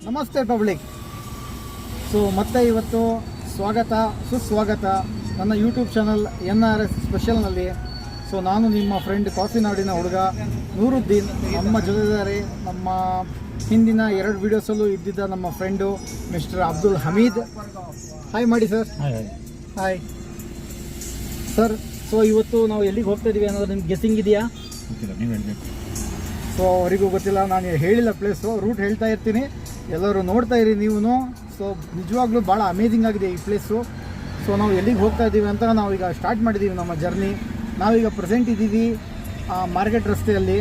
ನಮಸ್ತೆ public. So ಮತ್ತೆ ಇವತ್ತು ಸುಸ್ವಾಗತ ನನ್ನ ಯೂಟ್ಯೂಬ್ ಚಾನಲ್ NRS ಸ್ಪೆಷಲ್ನಲ್ಲಿ. ಸೊ ನಾನು ನಿಮ್ಮ ಫ್ರೆಂಡ್ ಕಾಫಿ ನಾಡಿನ ಹುಡುಗ ನೂರುದ್ದೀನ್. ನಮ್ಮ ಜೊತೆದಾರೆ ನಮ್ಮ ಹಿಂದಿನ 2 ವೀಡಿಯೋಸಲ್ಲೂ ಇದ್ದಿದ್ದ ನಮ್ಮ friend mister Abdul Hamid. Hi ಮಾಡಿ ಸರ್. Hi sir. ಸೊ ಇವತ್ತು ನಾವು ಎಲ್ಲಿಗೆ ಹೋಗ್ತಾ ಇದ್ದೀವಿ ಅನ್ನೋದು ನಿಮ್ಗೆ ಗೆಸ್ಸಿಂಗ್ ಇದೆಯಾ? ಸೊ ಅವರಿಗೂ ಗೊತ್ತಿಲ್ಲ, ನಾನು ಹೇಳಿಲ್ಲ ಪ್ಲೇಸು, ರೂಟ್ ಹೇಳ್ತಾ ಇರ್ತೀನಿ, ಎಲ್ಲರೂ ನೋಡ್ತಾ ಇರಿ ನೀವು. ಸೊ ನಿಜವಾಗ್ಲೂ ಭಾಳ ಅಮೇಜಿಂಗ್ ಆಗಿದೆ ಈ ಪ್ಲೇಸು. ಸೊ ನಾವು ಎಲ್ಲಿಗೆ ಹೋಗ್ತಾ ಇದ್ದೀವಿ ಅಂತ ನಾವೀಗ ಸ್ಟಾರ್ಟ್ ಮಾಡಿದ್ದೀವಿ ನಮ್ಮ ಜರ್ನಿ. ನಾವೀಗ ಪ್ರೆಸೆಂಟ್ ಇದ್ದೀವಿ ಮಾರ್ಕೆಟ್ ರಸ್ತೆಯಲ್ಲಿ.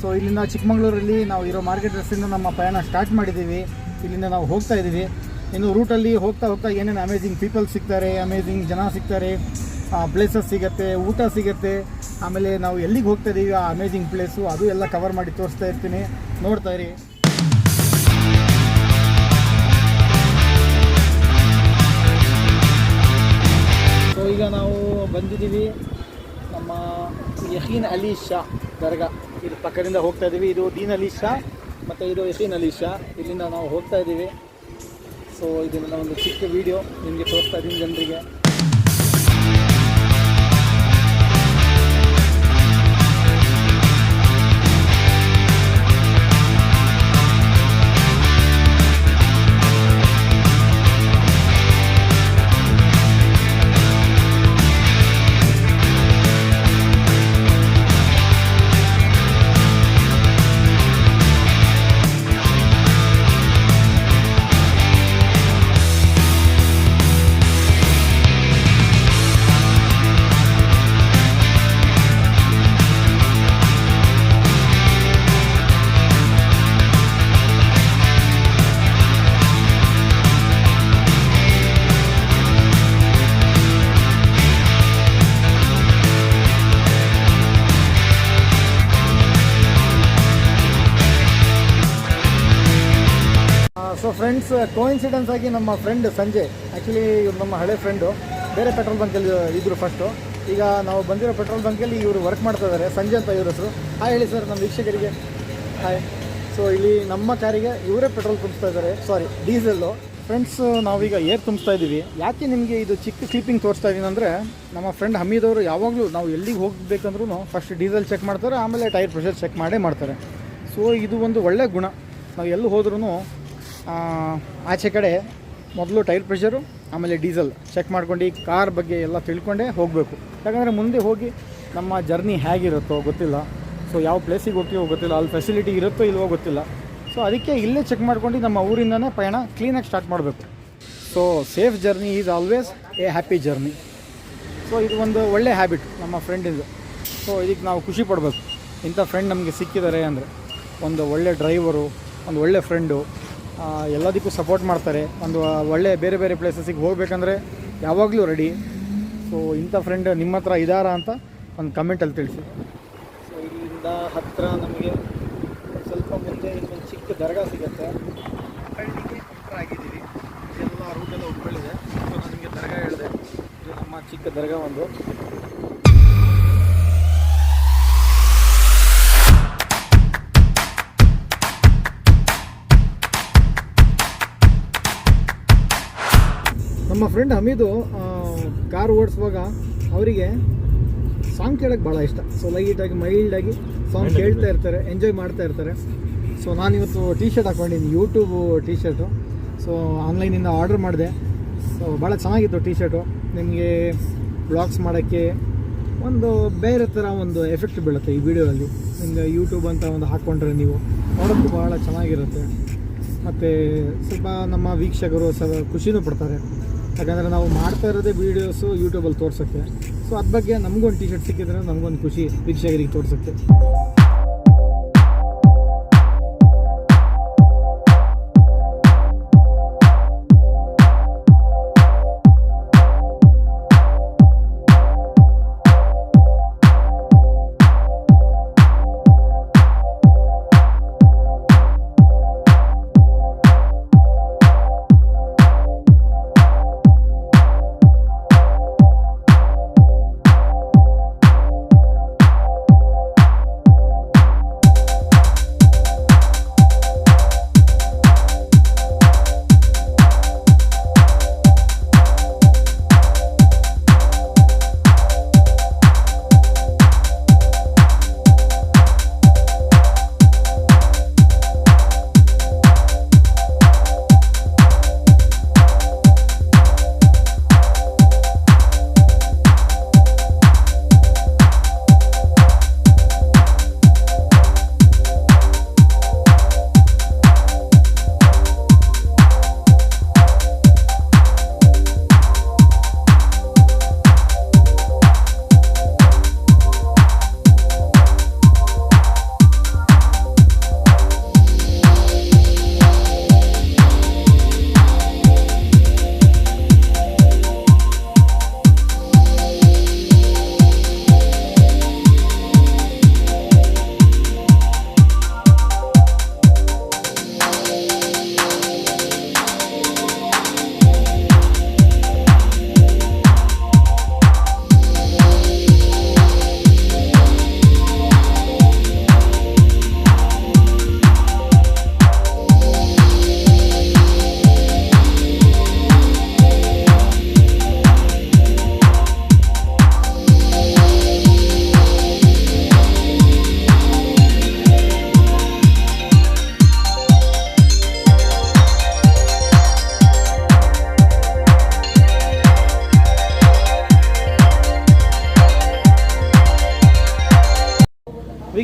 ಸೊ ಇಲ್ಲಿಂದ ಚಿಕ್ಕಮಗಳೂರಲ್ಲಿ ನಾವು ಇರೋ ಮಾರ್ಕೆಟ್ ರಸ್ತೆಯಿಂದ ನಮ್ಮ ಪಯಣ ಸ್ಟಾರ್ಟ್ ಮಾಡಿದ್ದೀವಿ. ಇಲ್ಲಿಂದ ನಾವು ಹೋಗ್ತಾ ಇದ್ದೀವಿ. ಇನ್ನು ರೂಟಲ್ಲಿ ಹೋಗ್ತಾ ಏನೇನು ಅಮೇಜಿಂಗ್ ಪೀಪಲ್ ಸಿಗ್ತಾರೆ, ಅಮೇಜಿಂಗ್ ಜನ ಸಿಗ್ತಾರೆ, ಪ್ಲೇಸಸ್ ಸಿಗುತ್ತೆ, ಊಟ ಸಿಗುತ್ತೆ. ಆಮೇಲೆ ನಾವು ಎಲ್ಲಿಗೆ ಹೋಗ್ತಾ ಇದ್ದೀವಿ ಆ ಅಮೇಜಿಂಗ್ ಪ್ಲೇಸು ಅದು ಎಲ್ಲ ಕವರ್ ಮಾಡಿ ತೋರಿಸ್ತಾ ಇರ್ತೀನಿ, ನೋಡ್ತಾ ಇರಿ. ಸೊ ಈಗ ನಾವು ಬಂದಿದ್ದೀವಿ ನಮ್ಮ ಯಹೀನ್ ಅಲಿ ಶಾ ದರ್ಗಾ, ಇದು ಪಕ್ಕದಿಂದ ಹೋಗ್ತಾ ಇದ್ದೀವಿ. ಇದು ದೀನ್ ಅಲಿ ಶಾ ಮತ್ತು ಇದು ಯಹೀನ್ ಅಲಿ ಶಾ, ಇಲ್ಲಿಂದ ನಾವು ಹೋಗ್ತಾ ಇದ್ದೀವಿ. ಸೊ ಇದನ್ನು ಒಂದು ಚಿಕ್ಕ ವಿಡಿಯೋ ನಿಮಗೆ ತೋರಿಸ್ತಾ ಇದ್ದೀನಿ ಜನರಿಗೆ. ಸೊ ಫ್ರೆಂಡ್ಸ್, ಕೋಇನ್ಸಿಡೆನ್ಸ್ ಆಗಿ ನಮ್ಮ ಫ್ರೆಂಡ್ ಸಂಜಯ್, ಆ್ಯಕ್ಚುಲಿ ಇವ್ರು ನಮ್ಮ ಹಳೆ ಫ್ರೆಂಡು, ಬೇರೆ ಪೆಟ್ರೋಲ್ ಬಂಕಲ್ಲಿ ಇದ್ದರು ಫಸ್ಟು. ಈಗ ನಾವು ಬಂದಿರೋ ಪೆಟ್ರೋಲ್ ಬಂಕಲ್ಲಿ ಇವರು ವರ್ಕ್ ಮಾಡ್ತಾ ಇದ್ದಾರೆ, ಸಂಜಯ್ ಅಂತ ಇವ್ರ ಹೆಸರು. ಹಾಯ್ ಹೇಳಿ ಸರ್ ನಮ್ಮ ವೀಕ್ಷಕರಿಗೆ. ಹಾಯ್. ಸೊ ಇಲ್ಲಿ ನಮ್ಮ ಕಾರಿಗೆ ಇವರೇ ಪೆಟ್ರೋಲ್ ತುಂಬಿಸ್ತಾ ಇದ್ದಾರೆ, ಸಾರಿ ಡೀಸೆಲ್ಲು. ಫ್ರೆಂಡ್ಸ್, ನಾವೀಗ ಏರ್ ತುಂಬಿಸ್ತಾ ಇದ್ದೀವಿ. ಯಾಕೆ ನಿಮಗೆ ಇದು ಚಿಕ್ಕ ಕ್ಲಿಪ್ಪಿಂಗ್ ತೋರಿಸ್ತಾ ಇದ್ದೀನಿ ಅಂದರೆ, ನಮ್ಮ ಫ್ರೆಂಡ್ ಹಮೀದ್ ಅವರು ಯಾವಾಗಲೂ ನಾವು ಎಲ್ಲಿಗೆ ಹೋಗಬೇಕಂದ್ರೂ ಫಸ್ಟ್ ಡೀಸೆಲ್ ಚೆಕ್ ಮಾಡ್ತಾರೆ, ಆಮೇಲೆ ಟೈರ್ ಪ್ರೆಷರ್ ಚೆಕ್ ಮಾಡೇ ಮಾಡ್ತಾರೆ. ಸೊ ಇದು ಒಂದು ಒಳ್ಳೆಯ ಗುಣ. ನಾವು ಎಲ್ಲೂ ಹೋದ್ರೂ ಆಚೆ ಕಡೆ ಮೊದಲು ಟೈರ್ ಪ್ರೆಷರು ಆಮೇಲೆ ಡೀಸೆಲ್ ಚೆಕ್ ಮಾಡ್ಕೊಂಡು ಈ ಕಾರ್ ಬಗ್ಗೆ ಎಲ್ಲ ತಿಳ್ಕೊಂಡೇ ಹೋಗಬೇಕು. ಯಾಕಂದರೆ ಮುಂದೆ ಹೋಗಿ ನಮ್ಮ ಜರ್ನಿ ಹೇಗಿರುತ್ತೋ ಗೊತ್ತಿಲ್ಲ. ಸೊ ಯಾವ ಪ್ಲೇಸಿಗೆ ಹೋಗ್ತೀವೋ ಗೊತ್ತಿಲ್ಲ, ಅಲ್ಲಿ ಫೆಸಿಲಿಟಿ ಇರುತ್ತೋ ಇಲ್ವೋ ಗೊತ್ತಿಲ್ಲ. ಸೊ ಅದಕ್ಕೆ ಇಲ್ಲೇ ಚೆಕ್ ಮಾಡ್ಕೊಂಡು ನಮ್ಮ ಊರಿಂದನೇ ಪಯಣ ಕ್ಲೀನಾಗಿ ಸ್ಟಾರ್ಟ್ ಮಾಡಬೇಕು. So safe journey is always A happy journey. So ಇದು ಒಂದು ಒಳ್ಳೆ ಹ್ಯಾಬಿಟ್ ನಮ್ಮ ಫ್ರೆಂಡಿಂದು. ಸೊ ಇದಕ್ಕೆ ನಾವು ಖುಷಿ ಪಡಬೇಕು, ಇಂಥ ಫ್ರೆಂಡ್ ನಮಗೆ ಸಿಕ್ಕಿದ್ದಾರೆ ಅಂದರೆ. ಒಂದು ಒಳ್ಳೆ ಡ್ರೈವರು, ಒಂದು ಒಳ್ಳೆ ಫ್ರೆಂಡು, ಎಲ್ಲದಕ್ಕೂ ಸಪೋರ್ಟ್ ಮಾಡ್ತಾರೆ. ಒಂದು ಒಳ್ಳೆ ಬೇರೆ ಬೇರೆ ಪ್ಲೇಸಸ್ಸಿಗೆ ಹೋಗಬೇಕಂದ್ರೆ ಯಾವಾಗಲೂ ರೆಡಿ. ಸೊ ಇಂಥ ಫ್ರೆಂಡ್ ನಿಮ್ಮ ಹತ್ರ ಇದ್ದಾರಾ ಅಂತ ಒಂದು ಕಮೆಂಟಲ್ಲಿ ತಿಳಿಸಿ. ಸೊ ಇಲ್ಲಿಂದ ಹತ್ತಿರ ನಮಗೆ ಸ್ವಲ್ಪ ಮುಂದೆ ಇನ್ನೊಂದು ಚಿಕ್ಕ ದರ್ಗಾ ಸಿಗುತ್ತೆ. ಹಳ್ಳಿಗೆ ಹತ್ತಿರ ಆಗಿದ್ದೀವಿ, ಎಲ್ಲ ರೂಟೆಲ್ಲ ಉಟ್ಕೊಳ್ಳಿದೆ. ಸೊ ನಾನು ನಿಮಗೆ ದರ್ಗಾ ಹೇಳಿದೆ, ಇದು ನಮ್ಮ ಚಿಕ್ಕ ದರ್ಗಾ ಒಂದು. ನಮ್ಮ ಫ್ರೆಂಡ್ ಹಮೀದು ಕಾರ್ ಓಡಿಸುವಾಗ ಅವರಿಗೆ ಸಾಂಗ್ ಕೇಳೋಕ್ಕೆ ಭಾಳ ಇಷ್ಟ. ಸೊ ಲೈಟಾಗಿ ಮೈಲ್ಡಾಗಿ ಸಾಂಗ್ ಕೇಳ್ತಾ ಇರ್ತಾರೆ, ಎಂಜಾಯ್ ಮಾಡ್ತಾ ಇರ್ತಾರೆ. ಸೊ ನಾನಿವತ್ತು ಟೀ ಶರ್ಟ್ ಹಾಕ್ಕೊಂಡಿದ್ದೀನಿ, ಯೂಟ್ಯೂಬ್ ಟೀ ಶರ್ಟು. ಸೊ ಆನ್ಲೈನಿಂದ ಆರ್ಡ್ರ್ ಮಾಡಿದೆ. ಸೊ ಭಾಳ ಚೆನ್ನಾಗಿತ್ತು ಟೀ ಶರ್ಟು. ನಿಮಗೆ ಬ್ಲಾಗ್ಸ್ ಮಾಡೋಕ್ಕೆ ಒಂದು ಬೇರೆ ಥರ ಒಂದು ಎಫೆಕ್ಟ್ ಬೀಳುತ್ತೆ ಈ ವಿಡಿಯೋದಲ್ಲಿ. ನಿಮಗೆ ಯೂಟ್ಯೂಬ್ ಅಂತ ಒಂದು ಹಾಕ್ಕೊಂಡ್ರೆ ನೀವು ನೋಡೋಕ್ಕೂ ಭಾಳ ಚೆನ್ನಾಗಿರುತ್ತೆ. ಮತ್ತು ಸ್ವಲ್ಪ ನಮ್ಮ ವೀಕ್ಷಕರು ಖುಷಿನೂ ಪಡ್ತಾರೆ, ಯಾಕಂದರೆ ನಾವು ಮಾಡ್ತಾ ಇರೋದೇ ವೀಡಿಯೋಸು ಯೂಟ್ಯೂಬಲ್ಲಿ ತೋರ್ಸೋಕ್ಕೆ. ಸೊ ಅದ್ರ ಬಗ್ಗೆ ನಮಗೊಂದು ಟೀ ಶರ್ಟ್ ಸಿಕ್ಕಿದ್ರೆ ನಮಗೊಂದು ಖುಷಿ ವೀಕ್ಷಕರಿಗೆ ತೋರ್ಸೋಕ್ಕೆ.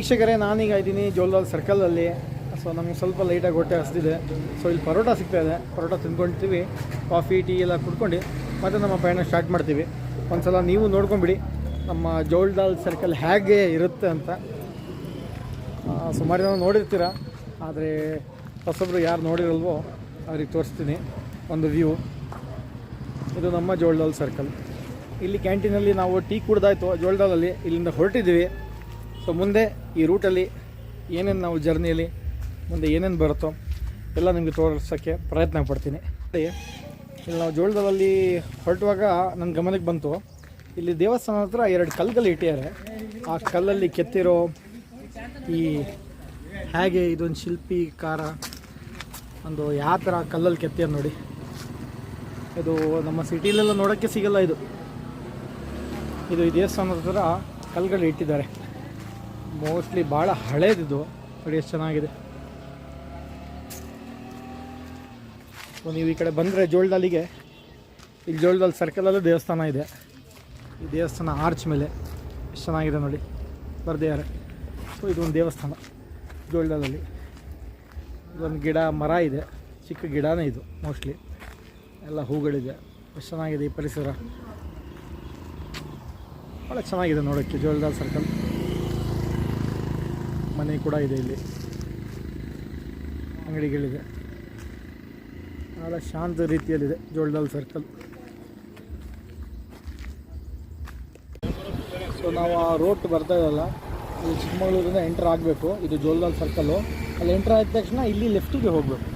ವೀಕ್ಷಕರೇ, ನಾನೀಗ ಇದ್ದೀನಿ ಜೋಳದಾಲ್ ಸರ್ಕಲಲ್ಲಿ. ಸೊ ನಮಗೆ ಸ್ವಲ್ಪ ಲೈಟಾಗಿ ಹೊಟ್ಟೆ ಹಸಿದಿದೆ. ಸೊ ಇಲ್ಲಿ ಪರೋಟ ಸಿಗ್ತಾಯಿದೆ, ಪರೋಟ ತಿಂದ್ಕೊಳ್ತೀವಿ, ಕಾಫಿ ಟೀ ಎಲ್ಲ ಕುಡ್ಕೊಂಡು ಮತ್ತು ನಮ್ಮ ಪಯಣ ಸ್ಟಾರ್ಟ್ ಮಾಡ್ತೀವಿ. ಒಂದು ಸಲ ನೀವು ನೋಡ್ಕೊಂಬಿಡಿ ನಮ್ಮ ಜೋಳದಾಲ್ ಸರ್ಕಲ್ ಹೇಗೆ ಇರುತ್ತೆ ಅಂತ. ಸುಮಾರು ಜನ ನೋಡಿರ್ತೀರ, ಆದರೆ ಹೊಸೊಬ್ಬರು ಯಾರು ನೋಡಿರಲ್ವೋ ಅವ್ರಿಗೆ ತೋರಿಸ್ತೀನಿ ಒಂದು ವ್ಯೂ. ಇದು ನಮ್ಮ ಜೋಳದಾಲ್ ಸರ್ಕಲ್. ಇಲ್ಲಿ ಕ್ಯಾಂಟೀನಲ್ಲಿ ನಾವು ಟೀ ಕುಡ್ದಾಯ್ತು ಜೋಳದಾಲಲ್ಲಿ. ಇಲ್ಲಿಂದ ಹೊರಟಿದ್ದೀವಿ. ಸೊ ಮುಂದೆ ಈ ರೂಟಲ್ಲಿ ಏನೇನು ನಾವು ಜರ್ನಿಯಲ್ಲಿ ಮುಂದೆ ಏನೇನು ಬರುತ್ತೋ ಎಲ್ಲ ನಿಮಗೆ ತೋರಿಸೋಕ್ಕೆ ಪ್ರಯತ್ನ ಪಡ್ತೀನಿ. ಇಲ್ಲಿ ನಾವು ಜೋಳದಾಲಲ್ಲಿ ಹೊರಟುವಾಗ ನನ್ನ ಗಮನಕ್ಕೆ ಬಂತು, ಇಲ್ಲಿ ದೇವಸ್ಥಾನ ಹತ್ರ 2 ಕಲ್ಲುಗಳು ಇಟ್ಟಿದ್ದಾರೆ. ಆ ಕಲ್ಲಲ್ಲಿ ಕೆತ್ತಿರೋ ಈ ಹೇಗೆ ಇದೊಂದು ಶಿಲ್ಪಿಕಾರ ಒಂದು ಯಾವ ಥರ ಕಲ್ಲಲ್ಲಿ ಕೆತ್ತಿಯಾರ ನೋಡಿ. ಇದು ನಮ್ಮ ಸಿಟಿಲೆಲ್ಲ ನೋಡೋಕ್ಕೆ ಸಿಗಲ್ಲ. ಇದು ಈ ದೇವಸ್ಥಾನದ ಹತ್ರ ಕಲ್ಲುಗಳು ಇಟ್ಟಿದ್ದಾರೆ. ಮೋಸ್ಟ್ಲಿ ಭಾಳ ಹಳೇದಿದು. ನೋಡಿ ಎಷ್ಟು ಚೆನ್ನಾಗಿದೆ. ಸೊ ನೀವು ಈ ಕಡೆ ಬಂದರೆ ಜೋಳದಾಲಿಗೆ, ಇಲ್ಲಿ ಜೋಳದಾಲ್ ಸರ್ಕಲಲ್ಲೂ ದೇವಸ್ಥಾನ ಇದೆ. ಈ ದೇವಸ್ಥಾನ ಆರ್ಚ್ ಮೇಲೆ ಎಷ್ಟು ಚೆನ್ನಾಗಿದೆ ನೋಡಿ, ಬರ್ದಿದ್ದಾರೆ. ಸೊ ಇದೊಂದು ದೇವಸ್ಥಾನ ಜೋಳದಾಲಲ್ಲಿ. ಇದೊಂದು ಗಿಡ ಮರ ಇದೆ, ಚಿಕ್ಕ ಗಿಡನೇ ಇದು. ಮೋಸ್ಟ್ಲಿ ಎಲ್ಲ ಹೂಗಳಿದೆ. ಎಷ್ಟು ಚೆನ್ನಾಗಿದೆ ಈ ಪರಿಸರ, ಭಾಳ ಚೆನ್ನಾಗಿದೆ ನೋಡೋಕ್ಕೆ ಜೋಳದಾಲ್ ಸರ್ಕಲ್. ಮನೆ ಕೂಡ ಇದೆ, ಇಲ್ಲಿ ಅಂಗಡಿಗಳಿದೆ. ಭಾಳ ಶಾಂತ ರೀತಿಯಲ್ಲಿದೆ ಜೋಳದಾಲ್ ಸರ್ಕಲ್. ಸೊ ನಾವು ಆ ರೋಡ್ ಬರ್ತಾ ಇದ್ದಲ್ಲ, ಇದು ಚಿಕ್ಕಮಗಳೂರಿಂದ ಎಂಟರ್ ಆಗಬೇಕು. ಇದು ಜೋಳದಾಲ್ ಸರ್ಕಲ್ಲು. ಅಲ್ಲಿ ಎಂಟರ್ ಆದ ತಕ್ಷಣ ಇಲ್ಲಿ ಲೆಫ್ಟಿಗೆ ಹೋಗಬೇಕು.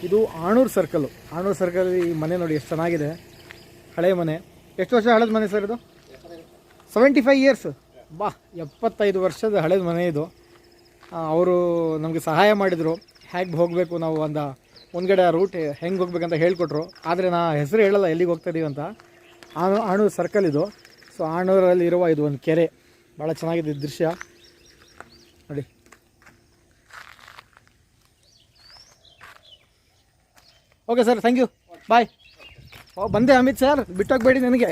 ಇದು ಆಣೂರು ಸರ್ಕಲ್ಲು. ಆಣೂರು ಸರ್ಕಲ್ ಈ ಮನೆ ನೋಡಿ ಎಷ್ಟು ಚೆನ್ನಾಗಿದೆ, ಹಳೆ ಮನೆ. ಎಷ್ಟು ವರ್ಷ ಹಳೇದು ಮನೆ ಸರ್ ಇದು? 75 ಇಯರ್ಸ್. ಬಾ, 75 ವರ್ಷದ ಹಳೇದು ಮನೆ ಇದು. ಅವರು ನಮಗೆ ಸಹಾಯ ಮಾಡಿದರು, ಹೇಗೆ ಹೋಗಬೇಕು ನಾವು ಮುಂದ್ಗಡೆ ರೂಟ್ ಹೆಂಗೆ ಹೋಗ್ಬೇಕಂತ ಹೇಳ್ಕೊಟ್ರು. ಆದರೆ ನಾ ಹೆಸರು ಹೇಳಲ್ಲ ಎಲ್ಲಿಗೆ ಹೋಗ್ತಾ ಇದೀವಿ ಅಂತ. ಆಣೂರು ಸರ್ಕಲ್ ಇದು. ಸೊ ಆಣೂರಲ್ಲಿರುವ ಇದು ಒಂದು ಕೆರೆ, ಭಾಳ ಚೆನ್ನಾಗಿದೆ ದೃಶ್ಯ ನೋಡಿ. ಓಕೆ ಸರ್, ಥ್ಯಾಂಕ್ ಯು, ಬಾಯ್. ಬಂದೆ ಅಮಿತ್ ಸರ್, ಬಿಟ್ಟೋಗ್ಬೇಡಿ ನನಗೆ.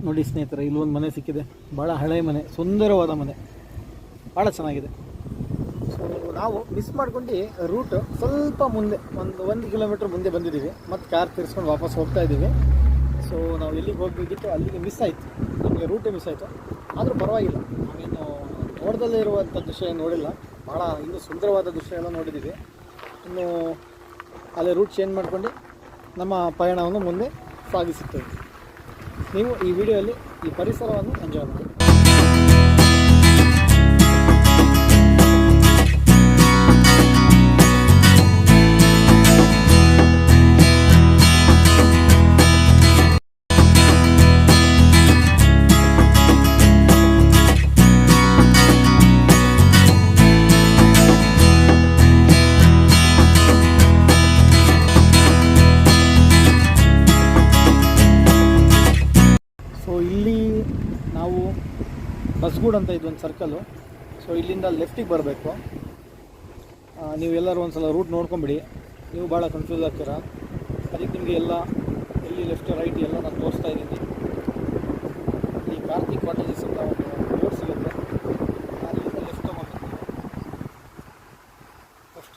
ನೋಡಿ ಸ್ನೇಹಿತರೆ, ಇಲ್ಲೊಂದು ಮನೆ ಸಿಕ್ಕಿದೆ. ಭಾಳ ಹಳೆಯ ಮನೆ, ಸುಂದರವಾದ ಮನೆ, ಭಾಳ ಚೆನ್ನಾಗಿದೆ. ಸೊ ನಾವು ಮಿಸ್ ಮಾಡ್ಕೊಂಡು ರೂಟ್ ಸ್ವಲ್ಪ ಮುಂದೆ ಒಂದು ಕಿಲೋಮೀಟ್ರ್ ಮುಂದೆ ಬಂದಿದ್ದೀವಿ. ಮತ್ತು ಕಾರ್ ತಿರ್ಸ್ಕೊಂಡು ವಾಪಸ್ ಹೋಗ್ತಾ ಇದ್ದೀವಿ. ಸೊ ನಾವು ಎಲ್ಲಿಗೆ ಹೋಗಬೇಕಿತ್ತು ಅಲ್ಲಿಗೆ ಮಿಸ್ ಆಯಿತು, ನಮಗೆ ರೂಟೇ ಮಿಸ್ ಆಯಿತು. ಆದರೂ ಪರವಾಗಿಲ್ಲ, ನಾವೇನು ನೋಡ್ದಲ್ಲೇ ಇರುವಂಥ ದೃಶ್ಯ ನೋಡಿಲ್ಲ. ಭಾಳ ಇನ್ನೂ ಸುಂದರವಾದ ದೃಶ್ಯ ಎಲ್ಲ ನೋಡಿದ್ದೀವಿ. ಇನ್ನು ಅಲ್ಲೇ ರೂಟ್ ಚೇಂಜ್ ಮಾಡ್ಕೊಂಡು ನಮ್ಮ ಪಯಣವನ್ನು ಮುಂದೆ ಸಾಗಿಸುತ್ತೇವೆ. ನೀವು ಈ ವಿಡಿಯೋದಲ್ಲಿ ಈ ಪರಿಸರವನ್ನು ಎಂಜಾಯ್ ಮಾಡಿ. ಸೊ ಇಲ್ಲಿ ನಾವು ಬಸ್ಗೂಡ್ ಅಂತ ಇದೊಂದು ಸರ್ಕಲ್ಲು. ಸೊ ಇಲ್ಲಿಂದ ಲೆಫ್ಟಿಗೆ ಬರಬೇಕು. ನೀವು ಎಲ್ಲರೂ ಒಂದು ಸಲ ರೂಟ್ ನೋಡ್ಕೊಂಬಿಡಿ, ನೀವು ಭಾಳ ಕನ್ಫ್ಯೂಸ್ ಆಗ್ತೀರಾ. ಅದಕ್ಕೆ ನಿಮಗೆ ಎಲ್ಲ ಎಲ್ಲಿ ಲೆಫ್ಟ್ ರೈಟ್ ಎಲ್ಲ ನಾನು ತೋರಿಸ್ತಾ ಇದ್ದೀನಿ. ಈ ಕಾರ್ತಿಕ್ ಕಾಟೇಜಸ್ ಅಂತ ಒಂದು ಬೋರ್ಡ್ ಸಿಗುತ್ತೆ, ಅಲ್ಲಿಂದ ಲೆಫ್ಟ್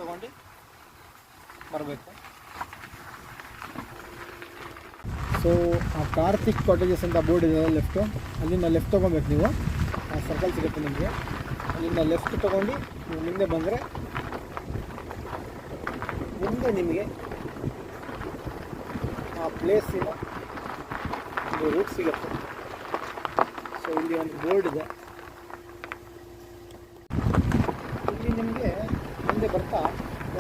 ತೊಗೊಂಡು ಬರಬೇಕು. ಸೊ ಆ ಕಾರ್ತಿಕ್ ಕಾಟೇಜಸ್ ಅಂತ ಬೋರ್ಡ್ ಇದೆ ಲೆಫ್ಟು, ಅಲ್ಲಿಂದ ಲೆಫ್ಟ್ ತೊಗೊಬೇಕು. ನೀವು ಆ ಸರ್ಕಲ್ ಸಿಗುತ್ತೆ ನಿಮಗೆ, ಅಲ್ಲಿಂದ ಲೆಫ್ಟ್ ತೊಗೊಂಡು ನೀವು ಮುಂದೆ ಬಂದರೆ ಮುಂದೆ ನಿಮಗೆ ಆ ಪ್ಲೇಸಿನ ಒಂದು ರೂಟ್ ಸಿಗುತ್ತೆ. ಸೊ ಇಲ್ಲಿ ಒಂದು ಬೋರ್ಡ್ ಇದೆ. ಇಲ್ಲಿ ನಿಮಗೆ ಮುಂದೆ ಬರ್ತಾ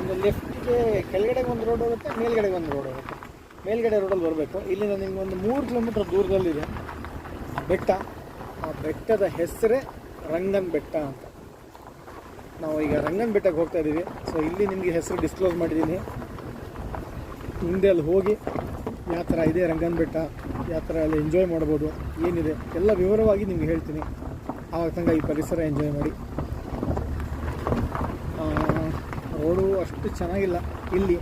ಒಂದು ಲೆಫ್ಟಿಗೆ ಕೆಳಗಡೆಗೆ ಒಂದು ರೋಡ್ ಹೋಗುತ್ತೆ, ಮೇಲ್ಗಡೆಗೆ ಒಂದು ರೋಡ್ ಹೋಗುತ್ತೆ. ಮೇಲ್ಗಡೆ ರೋಡಲ್ಲಿ ಬರಬೇಕು. ಇಲ್ಲಿಂದ ನಿಮ್ಗೆ ಒಂದು 3 ಕಿಲೋಮೀಟರ್ ದೂರದಲ್ಲಿದೆ ಬೆಟ್ಟ. ಆ ಬೆಟ್ಟದ ಹೆಸರೇ ರಂಗನ ಬೆಟ್ಟ ಅಂತ. ನಾವು ಈಗ ರಂಗನ ಬೆಟ್ಟಕ್ಕೆ ಹೋಗ್ತಾ ಇದ್ದೀವಿ. ಸೊ ಇಲ್ಲಿ ನಿಮಗೆ ಹೆಸರು ಡಿಸ್ಕ್ಲೋಸ್ ಮಾಡಿದ್ದೀನಿ. ಮುಂದೆ ಅಲ್ಲಿ ಹೋಗಿ ಯಾವ ಥರ ಇದೆ ರಂಗನ ಬೆಟ್ಟ, ಯಾವ ಥರ ಅಲ್ಲಿ ಎಂಜಾಯ್ ಮಾಡ್ಬೋದು, ಏನಿದೆ ಎಲ್ಲ ವಿವರವಾಗಿ ನಿಮ್ಗೆ ಹೇಳ್ತೀನಿ. ಆವಾಗ ತನಕ ಈ ಪರಿಸರ ಎಂಜಾಯ್ ಮಾಡಿ. ರೋಡು ಅಷ್ಟು ಚೆನ್ನಾಗಿಲ್ಲ ಇಲ್ಲಿ.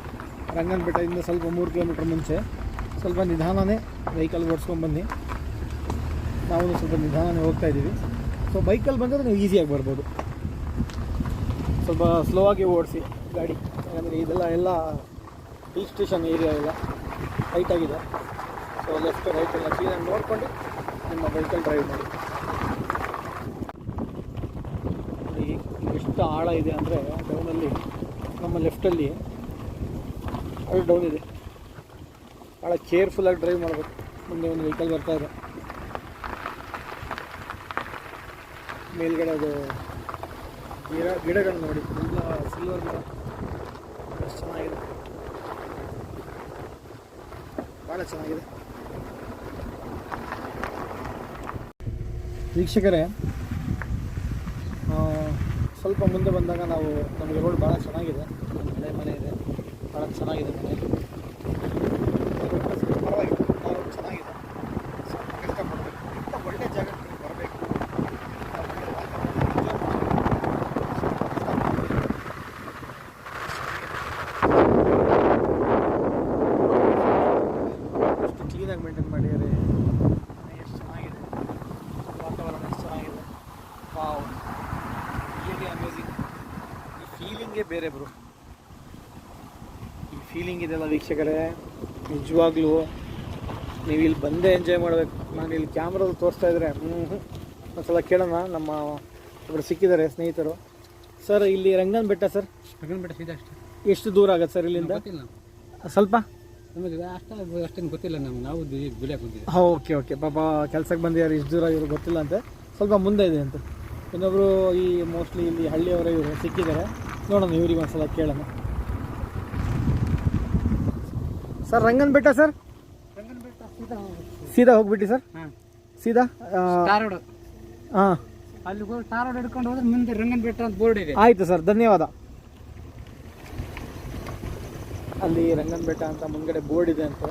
ರಂಗನ ಬೆಟ್ಟದಿಂದ ಸ್ವಲ್ಪ 3 ಕಿಲೋಮೀಟ್ರ್ ಮುಂಚೆ ಸ್ವಲ್ಪ ನಿಧಾನನೇ ವೆಹಿಕಲ್ ಓಡಿಸ್ಕೊಂಡ್ಬನ್ನಿ. ನಾವು ಸ್ವಲ್ಪ ನಿಧಾನನೇ ಹೋಗ್ತಾ ಇದ್ದೀವಿ. ಸೊ ಬೈಕಲ್ಲಿ ಬಂದರೆ ನೀವು ಈಸಿಯಾಗಿ ಬರ್ಬೋದು. ಸ್ವಲ್ಪ ಸ್ಲೋ ಆಗಿ ಓಡಿಸಿ ಗಾಡಿ, ಯಾಕಂದರೆ ಇದೆಲ್ಲ ಹಿಲ್ ಸ್ಟೇಷನ್ ಏರಿಯಾ ಎಲ್ಲ ಹೈಟಾಗಿದೆ. ಸೊ ಲೆಫ್ಟ್ ರೈಟ್ ಎಲ್ಲ ಕ್ಲೀನಾಗಿ ನೋಡಿಕೊಂಡು ನಿಮ್ಮ ವೆಹಿಕಲ್ ಡ್ರೈವ್ ಮಾಡಿ. ಎಷ್ಟು ಆಳ ಇದೆ ಅಂದರೆ ಡೌನಲ್ಲಿ ನಮ್ಮ ಲೆಫ್ಟಲ್ಲಿ ಅದು ಡೌನ್ ಇದೆ. ಭಾಳ ಕೇರ್ಫುಲ್ಲಾಗಿ ಡ್ರೈವ್ ಮಾಡಬೇಕು. ಮುಂದೆ ಒಂದು ವೆಹಿಕಲ್ ಬರ್ತಾ ಇದೆ. ಮೇಲ್ಗಡೆ ಅದು ಗಿಡಗಳು ನೋಡಿ, ಎಲ್ಲ ಸಿಲ್ವರ್ ಗಿಡ, ಎಷ್ಟು ಚೆನ್ನಾಗಿದೆ, ಭಾಳ ಚೆನ್ನಾಗಿದೆ. ವೀಕ್ಷಕರೇ, ಸ್ವಲ್ಪ ಮುಂದೆ ಬಂದಾಗ ನಮಗೆ ರೋಡ್ ಭಾಳ ಚೆನ್ನಾಗಿದೆ. ಹಳೆ ಮನೆ ಇದೆ, ಭಾಳ ಚೆನ್ನಾಗಿದೆ ಮನೆ, ಪರವಾಗಿಲ್ಲ, ಚೆನ್ನಾಗಿದೆ. ಸ್ವಲ್ಪ ಕಷ್ಟಪಡಬೇಕು. ಇಂಥ ಒಳ್ಳೆ ಜಾಗಕ್ಕೆ ನೀವು ಬರಬೇಕು. ಎಷ್ಟು ಕ್ಲೀನಾಗಿ ಮೇಂಟೈನ್ ಮಾಡಿದ್ದಾರೆ. ಎಷ್ಟು ಚೆನ್ನಾಗಿದೆ, ವಾತಾವರಣ ಎಷ್ಟು ಚೆನ್ನಾಗಿದೆ. Wow, really amazing. ಈ ಫೀಲಿಂಗೇ ಬೇರೆ ಬ್ರೋ. ಈ ಫೀಲಿಂಗ್ ಇದೆಲ್ಲ ವೀಕ್ಷಕರೇ, ನಿಜವಾಗ್ಲೂ ನೀವು ಇಲ್ಲಿ ಬಂದೇ ಎಂಜಾಯ್ ಮಾಡಬೇಕು. ನಾನು ಇಲ್ಲಿ ಕ್ಯಾಮ್ರಲ್ಲಿ ತೋರಿಸ್ತಾ ಇದ್ದರೆ ಒಂದ್ಸಲ ಕೇಳೋಣ. ನಮ್ಮ ಒಬ್ಬರು ಸಿಕ್ಕಿದ್ದಾರೆ ಸ್ನೇಹಿತರು. ಸರ್, ಇಲ್ಲಿ ರಂಗನ ಬೆಟ್ಟ ಸರ್, ರಂಗನ ಬೆಟ್ಟ ಸೀದಾ ಅಷ್ಟೇ. ಎಷ್ಟು ದೂರ ಆಗುತ್ತೆ ಸರ್ ಇಲ್ಲಿಂದ? ಸ್ವಲ್ಪ ನಮಗೆ ಅಷ್ಟೇನು ಗೊತ್ತಿಲ್ಲ. ನಾವು ದುಡಿಯಕ್ಕೆ ಬಂದಿದ್ದೀವಿ. Okay okay. ಪಾಪ ಕೆಲಸಕ್ಕೆ ಬಂದಿದ್ದಾರೆ, ಇಷ್ಟು ದೂರ ಇವರು ಗೊತ್ತಿಲ್ಲ ಅಂತೆ. ಸ್ವಲ್ಪ ಮುಂದೆ ಇದೆ ಅಂತ. ಇನ್ನೊಬ್ಬರು ಈ ಮೋಸ್ಟ್ಲಿ ಇಲ್ಲಿ ಹಳ್ಳಿಯವರೇ ಇವರು ಸಿಕ್ಕಿದ್ದಾರೆ. ನೋಡೋಣ, ಇವ್ರಿಗೆ ಒಂದ್ಸಲ ಕೇಳೋಣ. Sir, Rangana Betta sir? ರಂಗನ ಬೆಟ್ಟ ಸೀದಾ ಹೋಗ್ಬಿಟ್ಟು ಸರ್? ಸೀದಾ ಟಾರೋಡ್. ಹಾಂ, ಅಲ್ಲಿ ಹೋಗಿ ಟಾರೋಡ್ ಹಿಡ್ಕೊಂಡು ಹೋದ್ರೆ ಮುಂದೆ ರಂಗನ ಬೆಟ್ಟ ಅಂತ ಬೋರ್ಡ್ ಇದೆ. ಆಯಿತು ಸರ್, ಧನ್ಯವಾದ. ಅಲ್ಲಿ ರಂಗನ ಬೆಟ್ಟ ಅಂತ ಮುಂದ್ಗಡೆ ಬೋರ್ಡ್ ಇದೆ ಅಂತ.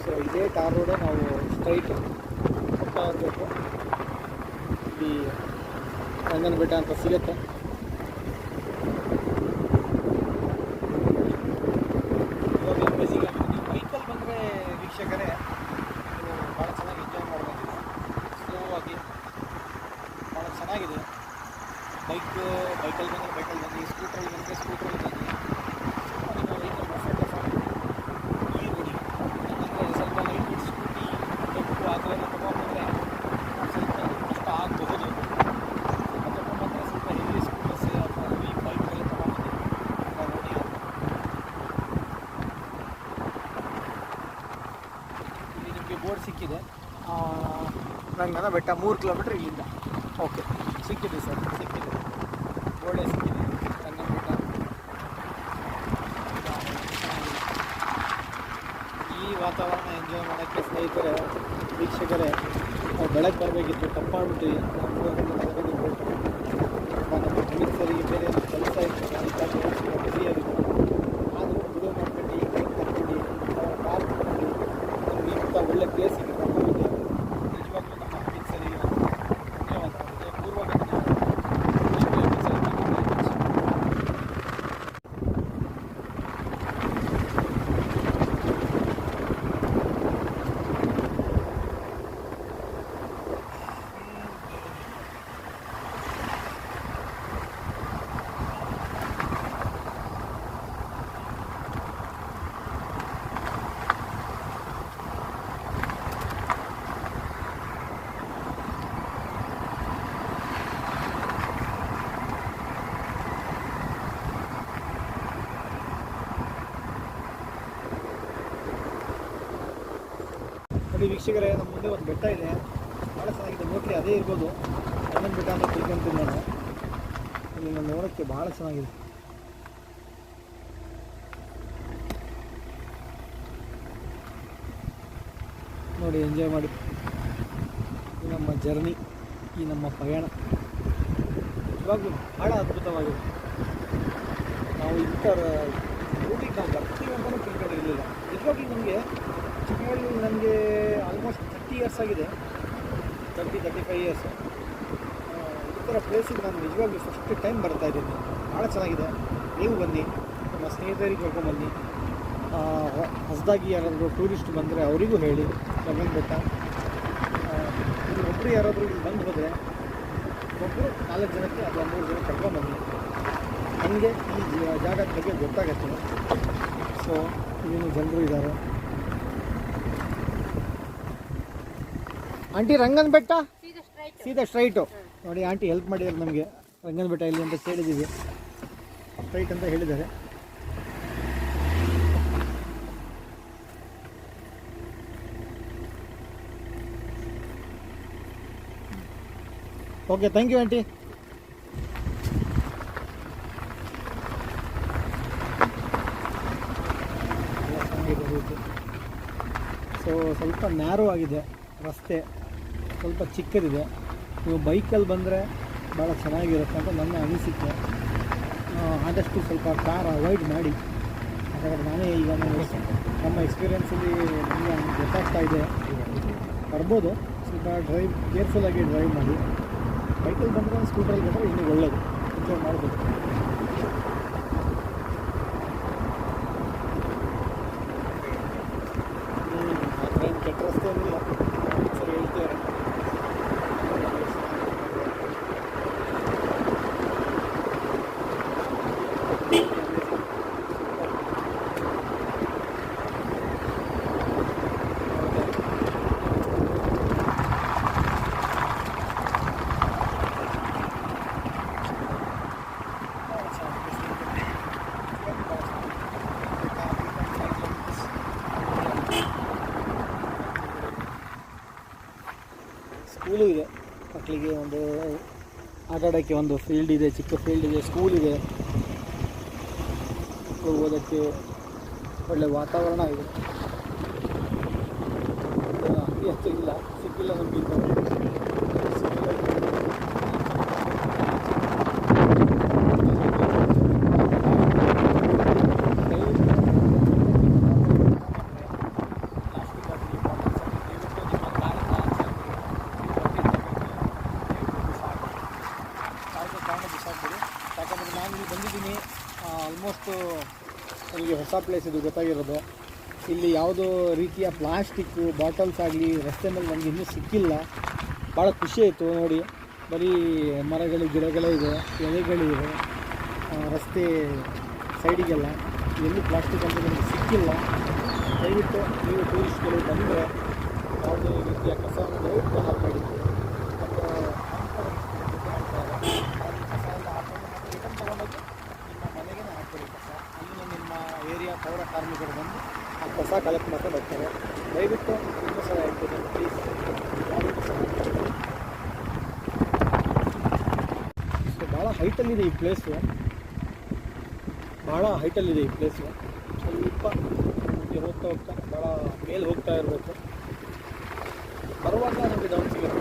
ಸೊ ಇದೇ ಟಾರ್ ರೋಡೇ, ನಾವು ಸ್ಟ್ರೈಟ್ ಹೋಗ್ತಾ ಇರಬೇಕು. ಇಲ್ಲಿ ರಂಗನ ಬೆಟ್ಟ ಅಂತ ಸಿಗುತ್ತೆ. ಬೈಕಲ್ಲಿ ಬಂದರೆ ವೀಕ್ಷಕರೇ ನೀವು ಭಾಳ ಚೆನ್ನಾಗಿ ಎಂಜಾಯ್ ಮಾಡ್ಬೋದು. ಸ್ಲೋ ಆಗಿ ಭಾಳ ಚೆನ್ನಾಗಿದೆ. ಬೈಕಲ್ಲಿ ಬಂದರೆ ಬೈಕಲ್ಲಿ ಬನ್ನಿ, ಸ್ಕೂಟ್ರಲ್ಲಿ ಬಂದರೆ ಸ್ಕೂಟ್ರಲ್ಲಿ ಬನ್ನಿ. ನಿಮ್ಮ ವೆಹಿಕಲ್ ಪರ್ಫೆಕ್ಟ್ ಈ ರೋಡಿ ಯಾಕಂದರೆ ಸ್ವಲ್ಪ ಲೈಟ್ ಸ್ಕೂಟಿ ಟೆಂಪು ಆ ಥರ ಎಲ್ಲ ತೊಗೊಂಡ್ಬಂದರೆ ಸ್ವಲ್ಪ ಕಷ್ಟ ಆಗಬಹುದು. ತೊಗೊಂಡ್ಬಂದರೆ ಸ್ವಲ್ಪ heavy scooters Rangana Betta 3 kilometre ಇಲ್ಲಿಂದ. ಓಕೆ, ಸಿಕ್ಕಿದೆ ಸರ್, ಸಿಕ್ಕಿದೆ, ಒಳ್ಳೆ ಸಿಕ್ಕಿದೆ ರಂಗನ ಬೆಟ್ಟ. ಈ ವಾತಾವರಣ ಎಂಜಾಯ್ ಮಾಡೋಕ್ಕೆ ಸ್ನೇಹಿತರೆ, ವೀಕ್ಷಕರೇ, ನಾವು ಬೆಳಗ್ಗೆ ಬರಬೇಕಿತ್ತು, ತಪ್ಪಾಗ್ಬಿಟ್ಟು ನಮ್ಮ ಪೊಲೀಸರಿಗೆ ಬೇರೆ ಕೆಲಸ ಇತ್ತು, ಅದಕ್ಕಾಗಿ ಬಿಸಿ ಆಗಿತ್ತು. ಆದರೂ ವಿಡಿಯೋ ಮಾಡ್ಕೊಂಡು ಈಗ ಕರ್ಕೊಂಡು ಕಾರ್ ತಗೊಂಡು ನಮಗೆ ಇಂಥ ಒಳ್ಳೆ ಪ್ಲೇಸಿಗೆ ಕರ್ಕೊಂಡಿದ್ದೆ. ನಿಜವಾಗ್ಲೂ ನಮ್ಮ ಪೊಲೀಸರಿಗೆ ಧನ್ಯವಾದ, ಪೂರ್ವಕ ನೋಡಿ ವೀಕ್ಷಕರೇ, ನಮ್ಮ ಮುಂದೆ ಒಂದು ಬೆಟ್ಟ ಇದೆ, ಭಾಳ ಚೆನ್ನಾಗಿದೆ. ಮೋಸ್ಟ್ಲಿ ಅದೇ ಇರ್ಬೋದು, ರಂಗನ ಬೆಟ್ಟ ಅಂತ ತಿಳ್ಕೊಂತೀನಿ ನಾನು. ನಿಮ್ಮನ್ನು ನೋಡೋಕ್ಕೆ ಭಾಳ ಚೆನ್ನಾಗಿದೆ. ನೋಡಿ, ಎಂಜಾಯ್ ಮಾಡಿ ಈ ನಮ್ಮ ಜರ್ನಿ, ಈ ನಮ್ಮ ಪಯಣ ನಿಜವಾಗ್ಲೂ ಭಾಳ ಅದ್ಭುತವಾಗಿದೆ. ನಾವು ಇಂಥ ಊಟಿಗೆ ನಾವು ಬರ್ತೀವಿ ಅಂತಲೂ ತಿಳ್ಕೊಂಡಿರಲಿಲ್ಲ. ನಿಜವಾಗ್ಲೂ ನಮಗೆ ಚಿಕ್ಕಮಗಳೂರು ನನಗೆ ಆಲ್ಮೋಸ್ಟ್ 30 ಇಯರ್ಸ್ ಆಗಿದೆ, 35 ಇಯರ್ಸ್. ಈ ಥರ ಪ್ಲೇಸಿಗೆ ನಾನು ನಿಜವಾಗ್ಲೂ ಫಸ್ಟ್ ಟೈಮ್ ಬರ್ತಾಯಿದ್ದೀನಿ. ಭಾಳ ಚೆನ್ನಾಗಿದೆ. ನೀವು ಬನ್ನಿ, ನಮ್ಮ ಸ್ನೇಹಿತರಿಗೆ ಕರ್ಕೊಂಡ್ಬನ್ನಿ. ಹೊಸದಾಗಿ ಯಾರಾದರೂ ಟೂರಿಸ್ಟ್ ಬಂದರೆ ಅವರಿಗೂ ಹೇಳಿ ರಂಗನ ಬೆಟ್ಟ. ಇಲ್ಲಿ ಒಬ್ಬರು ಯಾರಾದರೂ ಇಲ್ಲಿ ಬಂದು ಹೋದರೆ ಒಬ್ಬರು 4 ಜನಕ್ಕೆ ಅಥವಾ 3 ಜನ ಕರ್ಕೊಂಡ್ಬನ್ನಿ. ನನಗೆ ಈ ಜಾಗದ ಬಗ್ಗೆ ಗೊತ್ತಾಗತ್ತೆ. ಸೊ ಇಲ್ಲಿನ ಜನರು ಇದ್ದಾರೆ. ಆಂಟಿ, ರಂಗನ ಬೆಟ್ಟ ಸೀದಾ ಸ್ಟ್ರೈಟು ನೋಡಿ. ಆಂಟಿ ಹೆಲ್ಪ್ ಮಾಡಿದ್ದಾರೆ ನಮಗೆ. ರಂಗನ ಬೆಟ್ಟ ಇಲ್ಲಿ ಅಂತ ಕೇಳಿದ್ದೀವಿ, ಸ್ಟ್ರೈಟ್ ಅಂತ ಹೇಳಿದ್ದಾರೆ. Okay, thank you aunty. So ಸ್ವಲ್ಪ ನ್ಯಾರೋ ಆಗಿದೆ ರಸ್ತೆ, ಸ್ವಲ್ಪ ಚಿಕ್ಕದಿದೆ. ನೀವು ಬೈಕಲ್ಲಿ ಬಂದರೆ ಭಾಳ ಚೆನ್ನಾಗಿರುತ್ತೆ ಅಂತ ನನ್ನ ಅನಿಸಿಕೆ. ಆದಷ್ಟು ಸ್ವಲ್ಪ ಕಾರ್ ಅವಾಯ್ಡ್ ಮಾಡಿ. ಯಾಕಂದರೆ ನಾನೇ ಈಗ ನಮ್ಮ ಎಕ್ಸ್ಪೀರಿಯೆನ್ಸಲ್ಲಿ ನಿಮಗೆ ಗೊತ್ತಾಗ್ತಾ ಇದೆ, ಬರ್ಬೋದು. ಸ್ವಲ್ಪ ಕೇರ್ಫುಲ್ಲಾಗಿ ಡ್ರೈವ್ ಮಾಡಿ. ಬೈಕಲ್ಲಿ ಬಂದರೆ, ಸ್ಕೂಟರಲ್ಲಿ ಬಂದರೆ ಇನ್ನೂ ಒಳ್ಳೆಯದು, ಎಂಜಾಯ್ ಮಾಡ್ಬೋದು. ಕೆಟ್ಟ ರಸ್ತೆ ಏನಿಲ್ಲ, ಸರಿ ಹೇಳ್ತೀರ. ಸ್ಕೂಲು ಇದೆ ಮಕ್ಕಳಿಗೆ, ಒಂದು ಆಟ ಆಡೋಕ್ಕೆ ಒಂದು ಫೀಲ್ಡ್ ಇದೆ, ಚಿಕ್ಕ ಫೀಲ್ಡ್ ಇದೆ, ಸ್ಕೂಲ್ ಇದೆ. ಮಕ್ಕಳು ಓದೋಕ್ಕೆ ಒಳ್ಳೆ ವಾತಾವರಣ ಇದೆ. ಅತಿ ಹೆಚ್ಚು ಇಲ್ಲ, ಸಿಕ್ಕಿಲ್ಲ ನಮಗೆ. ಯಾಕಂದರೆ ನಾನು ಇಲ್ಲಿ ಬಂದಿದ್ದೀನಿ, ಆಲ್ಮೋಸ್ಟು ನನಗೆ ಹೊಸ ಪ್ಲೇಸ್ ಇದು ಗೊತ್ತಾಗಿರೋದು. ಇಲ್ಲಿ ಯಾವುದೋ ರೀತಿಯ ಪ್ಲಾಸ್ಟಿಕ್ಕು ಬಾಟಲ್ಸ್ ಆಗಲಿ ರಸ್ತೆ ಮೇಲೆ ನನಗೆ ಇನ್ನೂ ಸಿಕ್ಕಿಲ್ಲ. ಭಾಳ ಖುಷಿ ಆಯಿತು ನೋಡಿ. ಬರೀ ಮರಗಳು, ಗಿಡಗಳೇ ಇದೆ, ಎಲೆಗಳಿವೆ ರಸ್ತೆ ಸೈಡಿಗೆಲ್ಲ. ಎಲ್ಲಿ ಪ್ಲಾಸ್ಟಿಕ್ ಅಂತ ನನಗೆ ಸಿಕ್ಕಿಲ್ಲ. ದಯವಿಟ್ಟು ನೀವು ಟೂರಿಸ್ಟ್ಗಳು ಬಂದರೆ ಯಾವುದೇ ರೀತಿಯ ಕಸವನ್ನು ದಯವಿಟ್ಟು ಹಾಕಬೇಡಿ. ಏರಿಯಾ ಪೌರ ಕಾರ್ಮಿಕರು ಬಂದು ಆ ಕಸ ಕಲೆಕ್ಟ್ ಮಾಡ್ಕೊಂಡು ಹೋಗ್ತಾರೆ. ದಯವಿಟ್ಟು ಇನ್ನೂ ಸಲ ಹೇಳ್ತೀನಿ, ಪ್ಲೀಸ್. ಹೈಟಲ್ಲಿದೆ ಈ ಪ್ಲೇಸು, ಭಾಳ ಹೈಟಲ್ಲಿದೆ ಈ ಪ್ಲೇಸು. ಸ್ವಲ್ಪ ಹೋಗ್ತಾ ಹೋಗ್ತಾ ಭಾಳ ಮೇಲೆ ಹೋಗ್ತಾ ಇರಬೇಕು. ಬರುವಾಗ ನಮಗೆ ಡೌನ್ ಸಿಗುತ್ತೆ.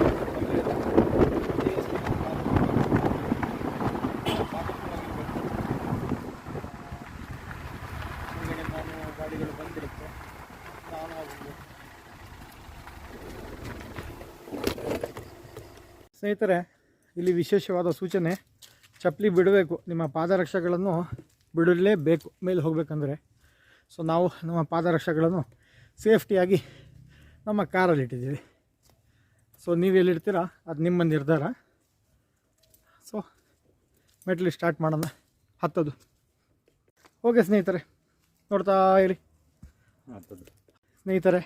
ನಾನು ಗಾಡಿಗಳು ಬಂದಿರುತ್ತೆ, ನಾನು ಹೋಗ್ಬೋದು. ಸ್ನೇಹಿತರೆ, ಇಲ್ಲಿ ವಿಶೇಷವಾದ ಸೂಚನೆ, ಚಪ್ಪಲಿ ಬಿಡಬೇಕು, ನಿಮ್ಮ ಪಾದರಕ್ಷೆಗಳನ್ನು ಬಿಡಲೇಬೇಕು ಮೇಲೆ ಹೋಗಬೇಕಂದ್ರೆ. ಸೊ ನಾವು ನಮ್ಮ ಪಾದರಕ್ಷೆಗಳನ್ನು ಸೇಫ್ಟಿಯಾಗಿ ನಮ್ಮ ಕಾರಲ್ಲಿ ಇಟ್ಟಿದ್ದೀವಿ. ಸೊ ನೀವು ಎಲ್ಲಿಡ್ತೀರಾ ಅದು ನಿಮ್ಮ ನಿರ್ಧಾರ. ಸೊ ಮೆಟ್ಲಿ ಸ್ಟಾರ್ಟ್ ಮಾಡೋಣ, ಹತ್ತೋದು. ಓಕೆ ಸ್ನೇಹಿತರೆ, ನೋಡ್ತಾ ಇರಿ ಸ್ನೇಹಿತರೆ,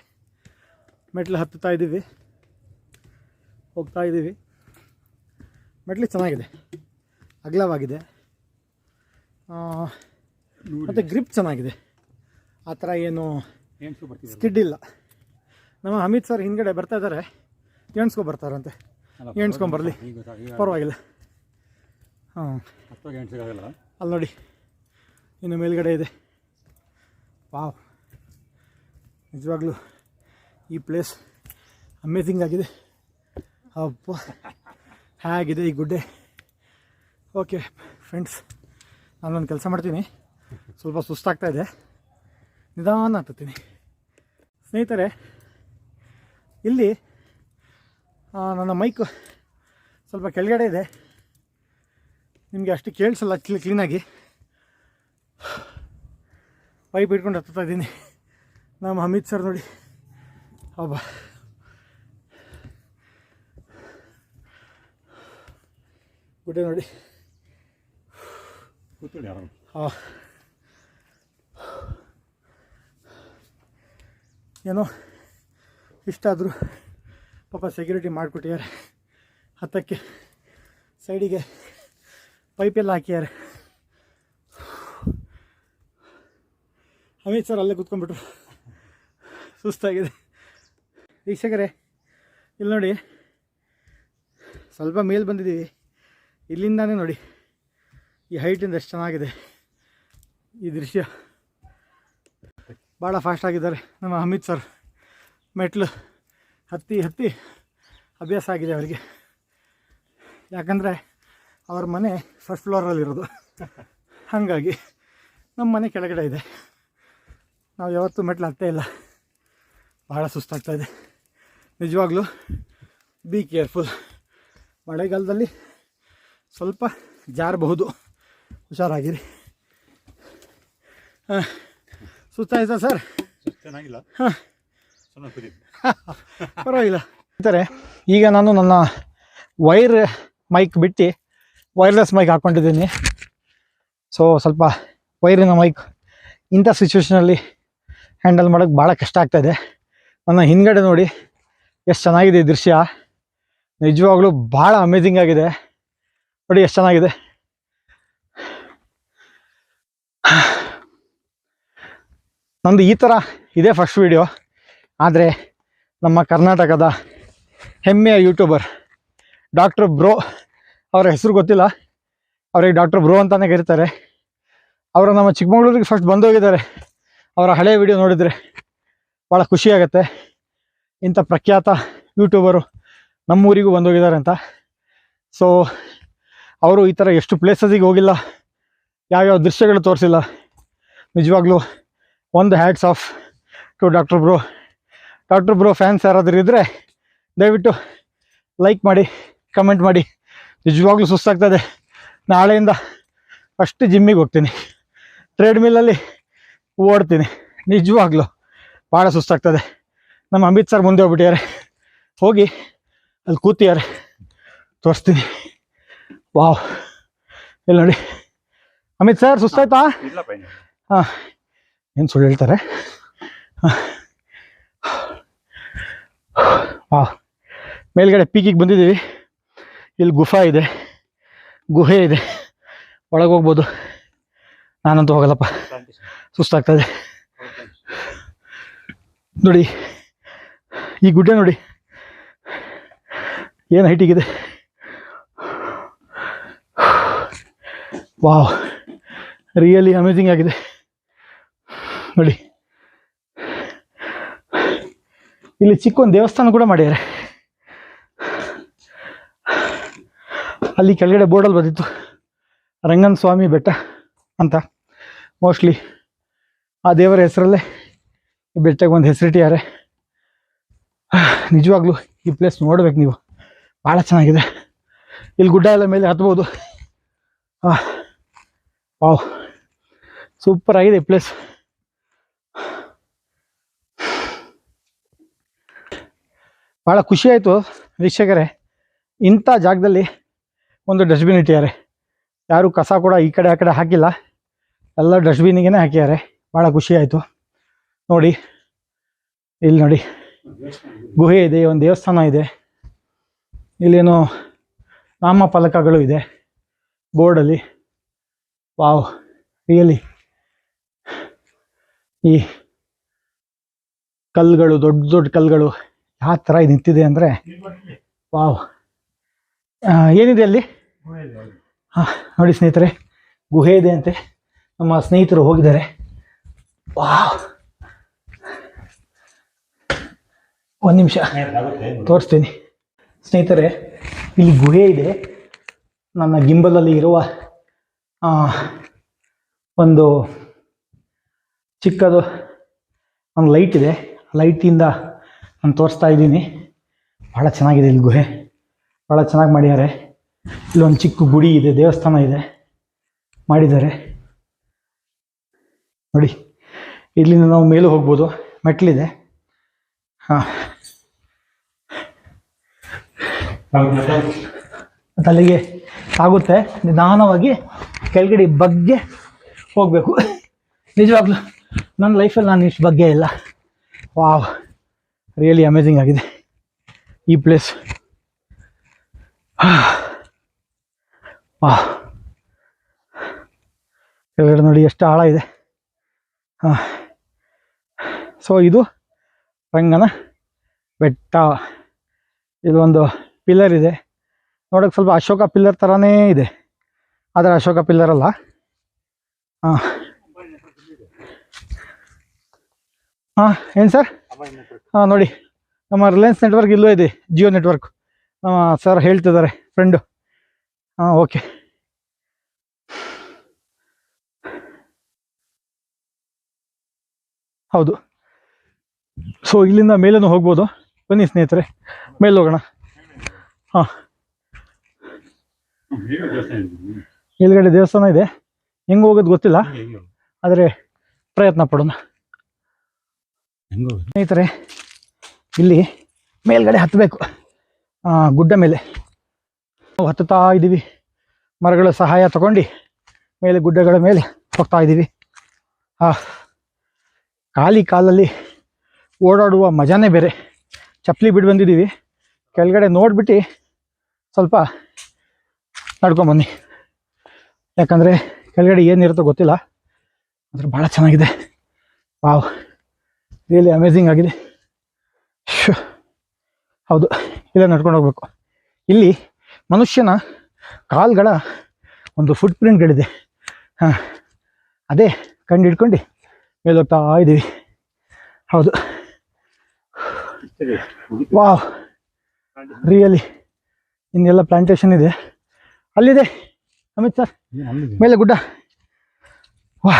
ಮೆಟ್ಲು ಹತ್ತುತ್ತಾ ಇದ್ದೀವಿ, ಹೋಗ್ತಾ ಇದ್ದೀವಿ. ಮೆಟ್ಲು ಚೆನ್ನಾಗಿದೆ, ಅಗಲವಾಗಿದೆ, ಮತ್ತು ಗ್ರಿಪ್ ಚೆನ್ನಾಗಿದೆ. ಆ ಥರ ಏನು ಸ್ಕಿಡ್ ಇಲ್ಲ. ನಮ್ಮ ಅಮಿತ್ ಸರ್ ಹಿಂದ್ಗಡೆ ಬರ್ತಾ ಇದ್ದಾರೆ, ಎಣ್ಸ್ಕೊಬರ್ತಾರಂತೆ. ಎಣ್ಸ್ಕೊಂಬರಲಿ, ಪರವಾಗಿಲ್ಲ. ಹಾಂ, ಅಲ್ಲಿ ನೋಡಿ ಇನ್ನು ಮೇಲ್ಗಡೆ ಇದೆ. ವಾವ್, ನಿಜವಾಗ್ಲೂ ಈ ಪ್ಲೇಸ್ ಅಮೇಝಿಂಗ್ ಆಗಿದೆ. ಅಪ್ಪ, ಹೇಗಿದೆ ಈ ಗುಡ್ಡೆ. ಓಕೆ ಫ್ರೆಂಡ್ಸ್, ನಾನೊಂದು ಕೆಲಸ ಮಾಡ್ತೀನಿ, ಸ್ವಲ್ಪ ಸುಸ್ತಾಗ್ತಾ ಇದೆ, ನಿಧಾನ ಹತ್ತೀನಿ. ಸ್ನೇಹಿತರೆ, ಇಲ್ಲಿ ನನ್ನ ಮೈಕ್ ಸ್ವಲ್ಪ ಕೆಳಗಡೆ ಇದೆ, ನಿಮಗೆ ಅಷ್ಟು ಕೇಳಿಸಲ್ಲ ಕ್ಲೀನಾಗಿ. ಪೈಪ್ ಇಟ್ಕೊಂಡು ಹತ್ತಾ ಇದ್ದೀನಿ. ನಮ್ಮ ಅಮಿತ್ ಸರ್ ನೋಡಿ, ಹಬ್ಬ ಗುಡ್ಡೆ ನೋಡಿ. ಹಾಂ, ಏನೋ ಇಷ್ಟಾದರೂ ಪಾಪ ಸೆಕ್ಯೂರಿಟಿ ಮಾಡಿಕೊಟ್ಟಿದ್ದಾರೆ. ಹತ್ತಕ್ಕೆ ಸೈಡಿಗೆ ಪೈಪೆಲ್ಲ ಹಾಕಿದ್ದಾರೆ. ಅಮಿತ್ ಸರ್ ಅಲ್ಲೇ ಕೂತ್ಕೊಂಡ್ಬಿಟ್ರು, ಸುಸ್ತಾಗಿದೆ. ವೀಕ್ಷಕರೇ, ಇಲ್ಲಿ ನೋಡಿ, ಸ್ವಲ್ಪ ಮೇಲೆ ಬಂದಿದ್ದೀವಿ. ಇಲ್ಲಿಂದಾನೇ ನೋಡಿ ಈ ಹೈಟಿಂದ ಎಷ್ಟು ಚೆನ್ನಾಗಿದೆ ಈ ದೃಶ್ಯ. ಭಾಳ ಫಾಸ್ಟ್ ಆಗಿದ್ದಾರೆ ನಮ್ಮ ಅಮಿತ್ ಸರ್. ಮೆಟ್ಲು ಹತ್ತಿ ಹತ್ತಿ ಅಭ್ಯಾಸ ಆಗಿದೆ ಅವರಿಗೆ. ಯಾಕಂದರೆ ಅವ್ರ ಮನೆ ಫಸ್ಟ್ ಫ್ಲೋರಲ್ಲಿರೋದು, ಹಾಗಾಗಿ ನಮ್ಮ ಮನೆ ಕೆಳಗಡೆ ಇದೆ. ನಾವು ಯಾವತ್ತೂ ಮೆಟ್ಲು ಹತ್ತೇ ಇಲ್ಲ. ಭಾಳ ಸುಸ್ತಾಗ್ತಾಯಿದೆ ನಿಜವಾಗ್ಲೂ. Be careful. ಮಳೆಗಾಲದಲ್ಲಿ ಸ್ವಲ್ಪ ಜಾರಬಹುದು, ಹುಷಾರಾಗಿರಿ. ಸುಸ್ತಾಯ್ತಾ ಸರ್? ಚೆನ್ನಾಗಿಲ್ಲ, ಹಾಂ, ಪರವಾಗಿಲ್ಲ. ಅಂತಾರೆ ಈಗ ನಾನು ನನ್ನ ವೈರ್ ಮೈಕ್ ಬಿಟ್ಟು ವೈರ್ಲೆಸ್ ಮೈಕ್ ಹಾಕ್ಕೊಂಡಿದ್ದೀನಿ. ಸೊ ಸ್ವಲ್ಪ ವೈರಿನ ಮೈಕ್ ಇಂಥ ಸಿಚುವೇಷನಲ್ಲಿ ಹ್ಯಾಂಡಲ್ ಮಾಡೋಕ್ಕೆ ಭಾಳ ಕಷ್ಟ ಆಗ್ತಾಯಿದೆ. ನನ್ನ ಹಿಂದ್ಗಡೆ ನೋಡಿ ಎಷ್ಟು ಚೆನ್ನಾಗಿದೆ ಈ ದೃಶ್ಯ, ನಿಜವಾಗ್ಲೂ ಭಾಳ ಅಮೇಝಿಂಗ್ ಆಗಿದೆ. ನೋಡಿ ಎಷ್ಟು ಚೆನ್ನಾಗಿದೆ. ನಂದು ಈ ಥರ ಇದೇ ಫಸ್ಟ್ ವಿಡಿಯೋ. ಆದರೆ ನಮ್ಮ ಕರ್ನಾಟಕದ ಹೆಮ್ಮೆಯ ಯೂಟ್ಯೂಬರ್ ಡಾಕ್ಟರ್ ಬ್ರೋ, ಅವರ ಹೆಸರು ಗೊತ್ತಿಲ್ಲ, ಅವ್ರಿಗೆ ಡಾಕ್ಟರ್ ಬ್ರೋ ಅಂತಲೇ ಕರೀತಾರೆ. ಅವರು ನಮ್ಮ ಚಿಕ್ಕಮಗಳೂರಿಗೆ ಫಸ್ಟ್ ಬಂದೋಗಿದ್ದಾರೆ. ಅವರ ಹಳೆಯ ವಿಡಿಯೋ ನೋಡಿದರೆ ಭಾಳ ಖುಷಿಯಾಗತ್ತೆ. ಇಂಥ ಪ್ರಖ್ಯಾತ ಯೂಟ್ಯೂಬರು ನಮ್ಮೂರಿಗೂ ಬಂದೋಗಿದ್ದಾರೆ ಅಂತ. ಸೊ ಅವರು ಈ ಥರ ಎಷ್ಟು ಪ್ಲೇಸಸಿಗೆ ಹೋಗಿಲ್ಲ, ಯಾವ್ಯಾವ ದೃಶ್ಯಗಳು ತೋರಿಸಿಲ್ಲ. ನಿಜವಾಗ್ಲೂ ಒಂದು hats off to doctor bro. Doctor bro fans ಯಾರಾದರೂ ಇದ್ದರೆ ದಯವಿಟ್ಟು ಲೈಕ್ ಮಾಡಿ, ಕಮೆಂಟ್ ಮಾಡಿ. ನಿಜವಾಗ್ಲೂ ಸುಸ್ತಾಗ್ತದೆ. ನಾಳೆಯಿಂದ ಫಸ್ಟ್ ಜಿಮ್ಮಿಗೆ ಹೋಗ್ತೀನಿ, ಟ್ರೇಡ್ಮಿಲ್ಲಲ್ಲಿ ಓಡ್ತೀನಿ. ನಿಜವಾಗ್ಲೂ ಭಾಳ ಸುಸ್ತಾಗ್ತದೆ. ನಮ್ಮ ಅಮಿತ್ ಸರ್ ಮುಂದೆ ಹೋಗ್ಬಿಟ್ಟಿದ್ದಾರೆ, ಹೋಗಿ ಅಲ್ಲಿ ಕೂತಿದ್ದಾರೆ, ತೋರಿಸ್ತೀನಿ. ವಾವ್, ಇಲ್ಲಿ ನೋಡಿ ಅಮಿತ್ ಸರ್, ಸುಸ್ತಾಯ್ತಾ? ಹಾಂ, ಏನು ಸುಳ್ಳು ಹೇಳ್ತಾರೆ. ವಾವ್, ಮೇಲ್ಗಡೆ ಪೀಕಿಗೆ ಬಂದಿದ್ದೀವಿ. ಇಲ್ಲಿ ಗುಹೆ ಇದೆ, ಒಳಗೆ ಹೋಗ್ಬೋದು. ನಾನಂತೂ ಹೋಗಲ್ಲಪ್ಪ, ಸುಸ್ತಾಗ್ತದೆ. ನೋಡಿ ಈ ಗುಡ್ಡೆ ನೋಡಿ ಏನು ಹೈಟಿಗಿದೆ. ವಾವ್, ರಿಯಲಿ ಅಮೇಜಿಂಗ್ ಆಗಿದೆ ನೋಡಿ. ಇಲ್ಲಿ ಚಿಕ್ಕ ಒಂದು ದೇವಸ್ಥಾನ ಕೂಡ ಮಾಡಿದ್ದಾರೆ. ಅಲ್ಲಿ ಕೆಳಗಡೆ ಬೋರ್ಡಲ್ಲಿ ಬಂದಿತ್ತು ರಂಗನ ಸ್ವಾಮಿ ಬೆಟ್ಟ ಅಂತ. ಮೋಸ್ಟ್ಲಿ ಆ ದೇವರ ಹೆಸರಲ್ಲೇ ಈ ಬೆಟ್ಟಕ್ಕೆ ಒಂದು ಹೆಸರಿಟ್ಟಿದ್ದಾರೆ. ನಿಜವಾಗ್ಲೂ ಈ ಪ್ಲೇಸ್ ನೋಡ್ಬೇಕು ನೀವು, ಭಾಳ ಚೆನ್ನಾಗಿದೆ. ಇಲ್ಲಿ ಗುಡ್ಡ ಎಲ್ಲ ಮೇಲೆ ಹತ್ಬೋದು. ವಾವ್, ಸೂಪರ್ ಆಗಿದೆ ಈ ಪ್ಲೇಸ್. ಭಾಳ ಖುಷಿ ಆಯಿತು ವೀಕ್ಷಕರೇ. ಇಂಥ ಜಾಗದಲ್ಲಿ ಒಂದು ಡಸ್ಟ್ಬಿನ್ ಇಟ್ಟಿದ್ದಾರೆ. ಯಾರು ಕಸ ಕೂಡ ಈ ಕಡೆ ಆ ಕಡೆ ಹಾಕಿಲ್ಲ, ಎಲ್ಲ ಡಸ್ಟ್ಬಿನ್ನಿಗೆ ಹಾಕಿದ್ದಾರೆ. ಭಾಳ ಖುಷಿ ಆಯಿತು ನೋಡಿ. ಇಲ್ಲಿ ನೋಡಿ ಗುಹೆ ಇದೆ, ಒಂದು ದೇವಸ್ಥಾನ ಇದೆ, ಇಲ್ಲೇನೋ ನಾಮಫಲಕಗಳು ಇದೆ ಬೋರ್ಡಲ್ಲಿ. ವಾವ್, ರಿಯಲಿ ಈ ಕಲ್ಲುಗಳು, ದೊಡ್ಡ ದೊಡ್ಡ ಕಲ್ಲುಗಳು ಯಾವ ಥರ ನಿಂತಿದೆ ಅಂದರೆ ವಾವ್. ಏನಿದೆ ಅಲ್ಲಿ? ಹಾಂ ನೋಡಿ ಸ್ನೇಹಿತರೆ, ಗುಹೆ ಇದೆ ಅಂತೆ. ನಮ್ಮ ಸ್ನೇಹಿತರು ಹೋಗಿದ್ದಾರೆ. ವಾವ್, ಒಂದು ನಿಮಿಷ ತೋರಿಸ್ತೀನಿ ಸ್ನೇಹಿತರೆ. ಇಲ್ಲಿ ಗುಹೆ ಇದೆ. ನನ್ನ ಗಿಂಬಲಲ್ಲಿ ಇರುವ ಒಂದು ಚಿಕ್ಕದು ಒಂದು ಲೈಟ್ ಇದೆ. ಲೈಟಿಂದ ನಾನು ತೋರಿಸ್ತಾ ಇದ್ದೀನಿ. ಭಾಳ ಚೆನ್ನಾಗಿದೆ ಇಲ್ಲಿ ಗುಹೆ, ಭಾಳ ಚೆನ್ನಾಗಿ ಮಾಡಿದ್ದಾರೆ. ಇಲ್ಲೊಂದು ಚಿಕ್ಕ ಗುಡಿ ಇದೆ, ದೇವಸ್ಥಾನ ಇದೆ ಮಾಡಿದ್ದಾರೆ ನೋಡಿ. ಇಲ್ಲಿಂದ ನಾವು ಮೇಲೂ ಹೋಗ್ಬೋದು, ಮೆಟ್ಲಿದೆ. ಹಾಂ, ಮತ್ತು ಅಲ್ಲಿಗೆ ಆಗುತ್ತೆ. ನಿಧಾನವಾಗಿ ಕೆಳಗಡೆ ಬಗ್ಗೆ ಹೋಗಬೇಕು. ನಿಜವಾಗ್ಲೂ ನನ್ನ ಲೈಫಲ್ಲಿ ನಾನು ಇಷ್ಟು ಬಗ್ಗೆ ಇಲ್ಲ. ವಾವ್, ರಿಯಲಿ ಅಮೇಜಿಂಗ್ ಆಗಿದೆ ಈ ಪ್ಲೇಸ್. ವಾವ್, ಕೆಳಗಡೆ ನೋಡಿ ಎಷ್ಟು ಆಳ ಇದೆ. ಹಾಂ, ಸೊ ಇದು ರಂಗನ ಬೆಟ್ಟ. ಇಲ್ಲೊಂದು ಪಿಲ್ಲರ್ ಇದೆ, ನೋಡೋಕೆ ಸ್ವಲ್ಪ ಅಶೋಕ ಪಿಲ್ಲರ್ ಥರನೇ ಇದೆ, ಆದರೆ ಅಶೋಕ ಪಿಲ್ಲರ್ ಅಲ್ಲ. ಹಾಂ ಹಾಂ, ಏನು ಸರ್? ಹಾಂ ನೋಡಿ, ನಮ್ಮ ರಿಲಯನ್ಸ್ ನೆಟ್ವರ್ಕ್ ಇಲ್ಲೂ ಇದೆ, ಜಿಯೋ ನೆಟ್ವರ್ಕ್. ನಮ್ಮ ಸರ್ ಹೇಳ್ತಿದ್ದಾರೆ, ಫ್ರೆಂಡು. ಹಾಂ, ಓಕೆ. ಹೌದು. ಸೊ ಇಲ್ಲಿಂದ ಮೇಲೇನೂ ಹೋಗ್ಬೋದು. ಬನ್ನಿ ಸ್ನೇಹಿತರೆ, ಮೇಲೆ ಹೋಗೋಣ. ಹಾಂ, ಮೇಲ್ಗಡೆ ದೇವಸ್ಥಾನ ಇದೆ. ಹೆಂಗೆ ಹೋಗೋದು ಗೊತ್ತಿಲ್ಲ, ಆದರೆ ಪ್ರಯತ್ನ ಪಡೋಣ. ಸ್ನೇಹಿತರೆ, ಇಲ್ಲಿ ಮೇಲ್ಗಡೆ ಹತ್ತಬೇಕು, ಗುಡ್ಡ ಮೇಲೆ ನಾವು ಹತ್ತುತ್ತಾ ಇದ್ದೀವಿ. ಮರಗಳ ಸಹಾಯ ತಗೊಂಡು ಮೇಲೆ ಗುಡ್ಡಗಳ ಮೇಲೆ ಹೋಗ್ತಾ ಇದ್ದೀವಿ. ಖಾಲಿ ಕಾಲಲ್ಲಿ ಓಡಾಡುವ ಮಜಾನೇ ಬೇರೆ. ಚಪ್ಪಲಿ ಬಿಟ್ಟು ಬಂದಿದ್ದೀವಿ, ಕೆಳಗಡೆ ನೋಡಿಬಿಟ್ಟು ಸ್ವಲ್ಪ ನಡ್ಕೊಂಬನ್ನಿ. ಯಾಕಂದರೆ ಕೆಳಗಡೆ ಏನಿರುತ್ತೋ ಗೊತ್ತಿಲ್ಲ, ಆದರೆ ಭಾಳ ಚೆನ್ನಾಗಿದೆ. ವಾವ್, ರಿಯಲಿ ಅಮೇಝಿಂಗ್ ಆಗಿದೆ. ಹೌದು, ಇಲ್ಲೇ ನಡ್ಕೊಂಡು ಹೋಗ್ಬೇಕು. ಇಲ್ಲಿ ಮನುಷ್ಯನ ಕಾಲುಗಳ ಒಂದು ಫುಟ್ ಪ್ರಿಂಟ್ಗಳಿದೆ. ಹಾಂ, ಅದೇ ಕಂಡು ಹಿಡ್ಕೊಂಡು ಮೇಲೆ ಹೋಗ್ತಾ ಇದ್ದೀವಿ. ಹೌದು, ವಾವ್, ರಿಯಲಿ. ಇನ್ನೆಲ್ಲ ಪ್ಲಾಂಟೇಶನ್ ಇದೆ. ಅಲ್ಲಿದೆ ಅಮಿತ್ ಸರ್, ಮೇಲೆ ಗುಡ್ಡ. ವಾ,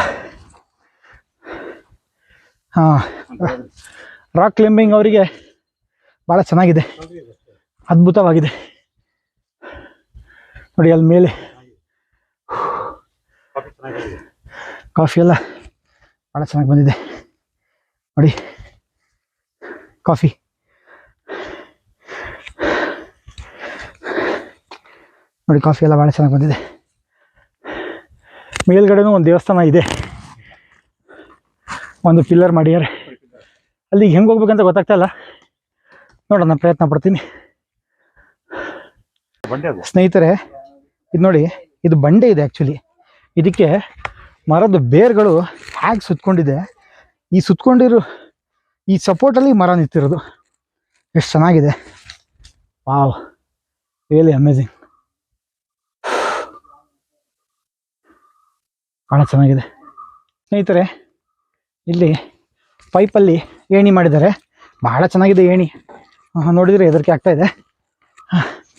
ಹಾಂ, ರಾಕ್ ಕ್ಲೈಂಬಿಂಗ್ ಅವರಿಗೆ ಭಾಳ ಚೆನ್ನಾಗಿದೆ, ಅದ್ಭುತವಾಗಿದೆ ನೋಡಿ. ಅಲ್ಲಿ ಮೇಲೆ ಕಾಫಿ ಎಲ್ಲ ಭಾಳ ಚೆನ್ನಾಗಿ ಬಂದಿದೆ ನೋಡಿ. ಕಾಫಿ ನೋಡಿ, ಕಾಫಿ ಎಲ್ಲ ಭಾಳ ಚೆನ್ನಾಗಿ ಬಂದಿದೆ. ಮೇಲ್ಗಡೆನೂ ಒಂದು ದೇವಸ್ಥಾನ ಇದೆ, ಒಂದು ಪಿಲ್ಲರ್ ಮಾಡಿದ್ದಾರೆ. ಅಲ್ಲಿಗೆ ಹೆಂಗೆ ಹೋಗ್ಬೇಕಂತ ಗೊತ್ತಾಗ್ತಾ ಇಲ್ಲ, ನೋಡೋಣ, ಪ್ರಯತ್ನ ಪಡ್ತೀನಿ. ಸ್ನೇಹಿತರೆ, ಇದು ನೋಡಿ, ಇದು ಬಂಡೆ ಇದೆ ಆ್ಯಕ್ಚುಲಿ. ಇದಕ್ಕೆ ಮರದ ಬೇರುಗಳು ಹೇಗೆ ಸುತ್ಕೊಂಡಿದೆ. ಈ ಸುತ್ಕೊಂಡಿರೋ ಈ ಸಪೋರ್ಟಲ್ಲಿ ಮರ ನಿಂತಿರೋದು ಎಷ್ಟು ಚೆನ್ನಾಗಿದೆ. Wow, really amazing. ಭಾಳ ಚೆನ್ನಾಗಿದೆ ಸ್ನೇಹಿತರೆ. ಇಲ್ಲಿ ಪೈಪಲ್ಲಿ ಏಣಿ ಮಾಡಿದ್ದಾರೆ, ಭಾಳ ಚೆನ್ನಾಗಿದೆ ಏಣಿ. ನೋಡಿದರೆ ಹೆದರಿಕೆ ಆಗ್ತಾಯಿದೆ.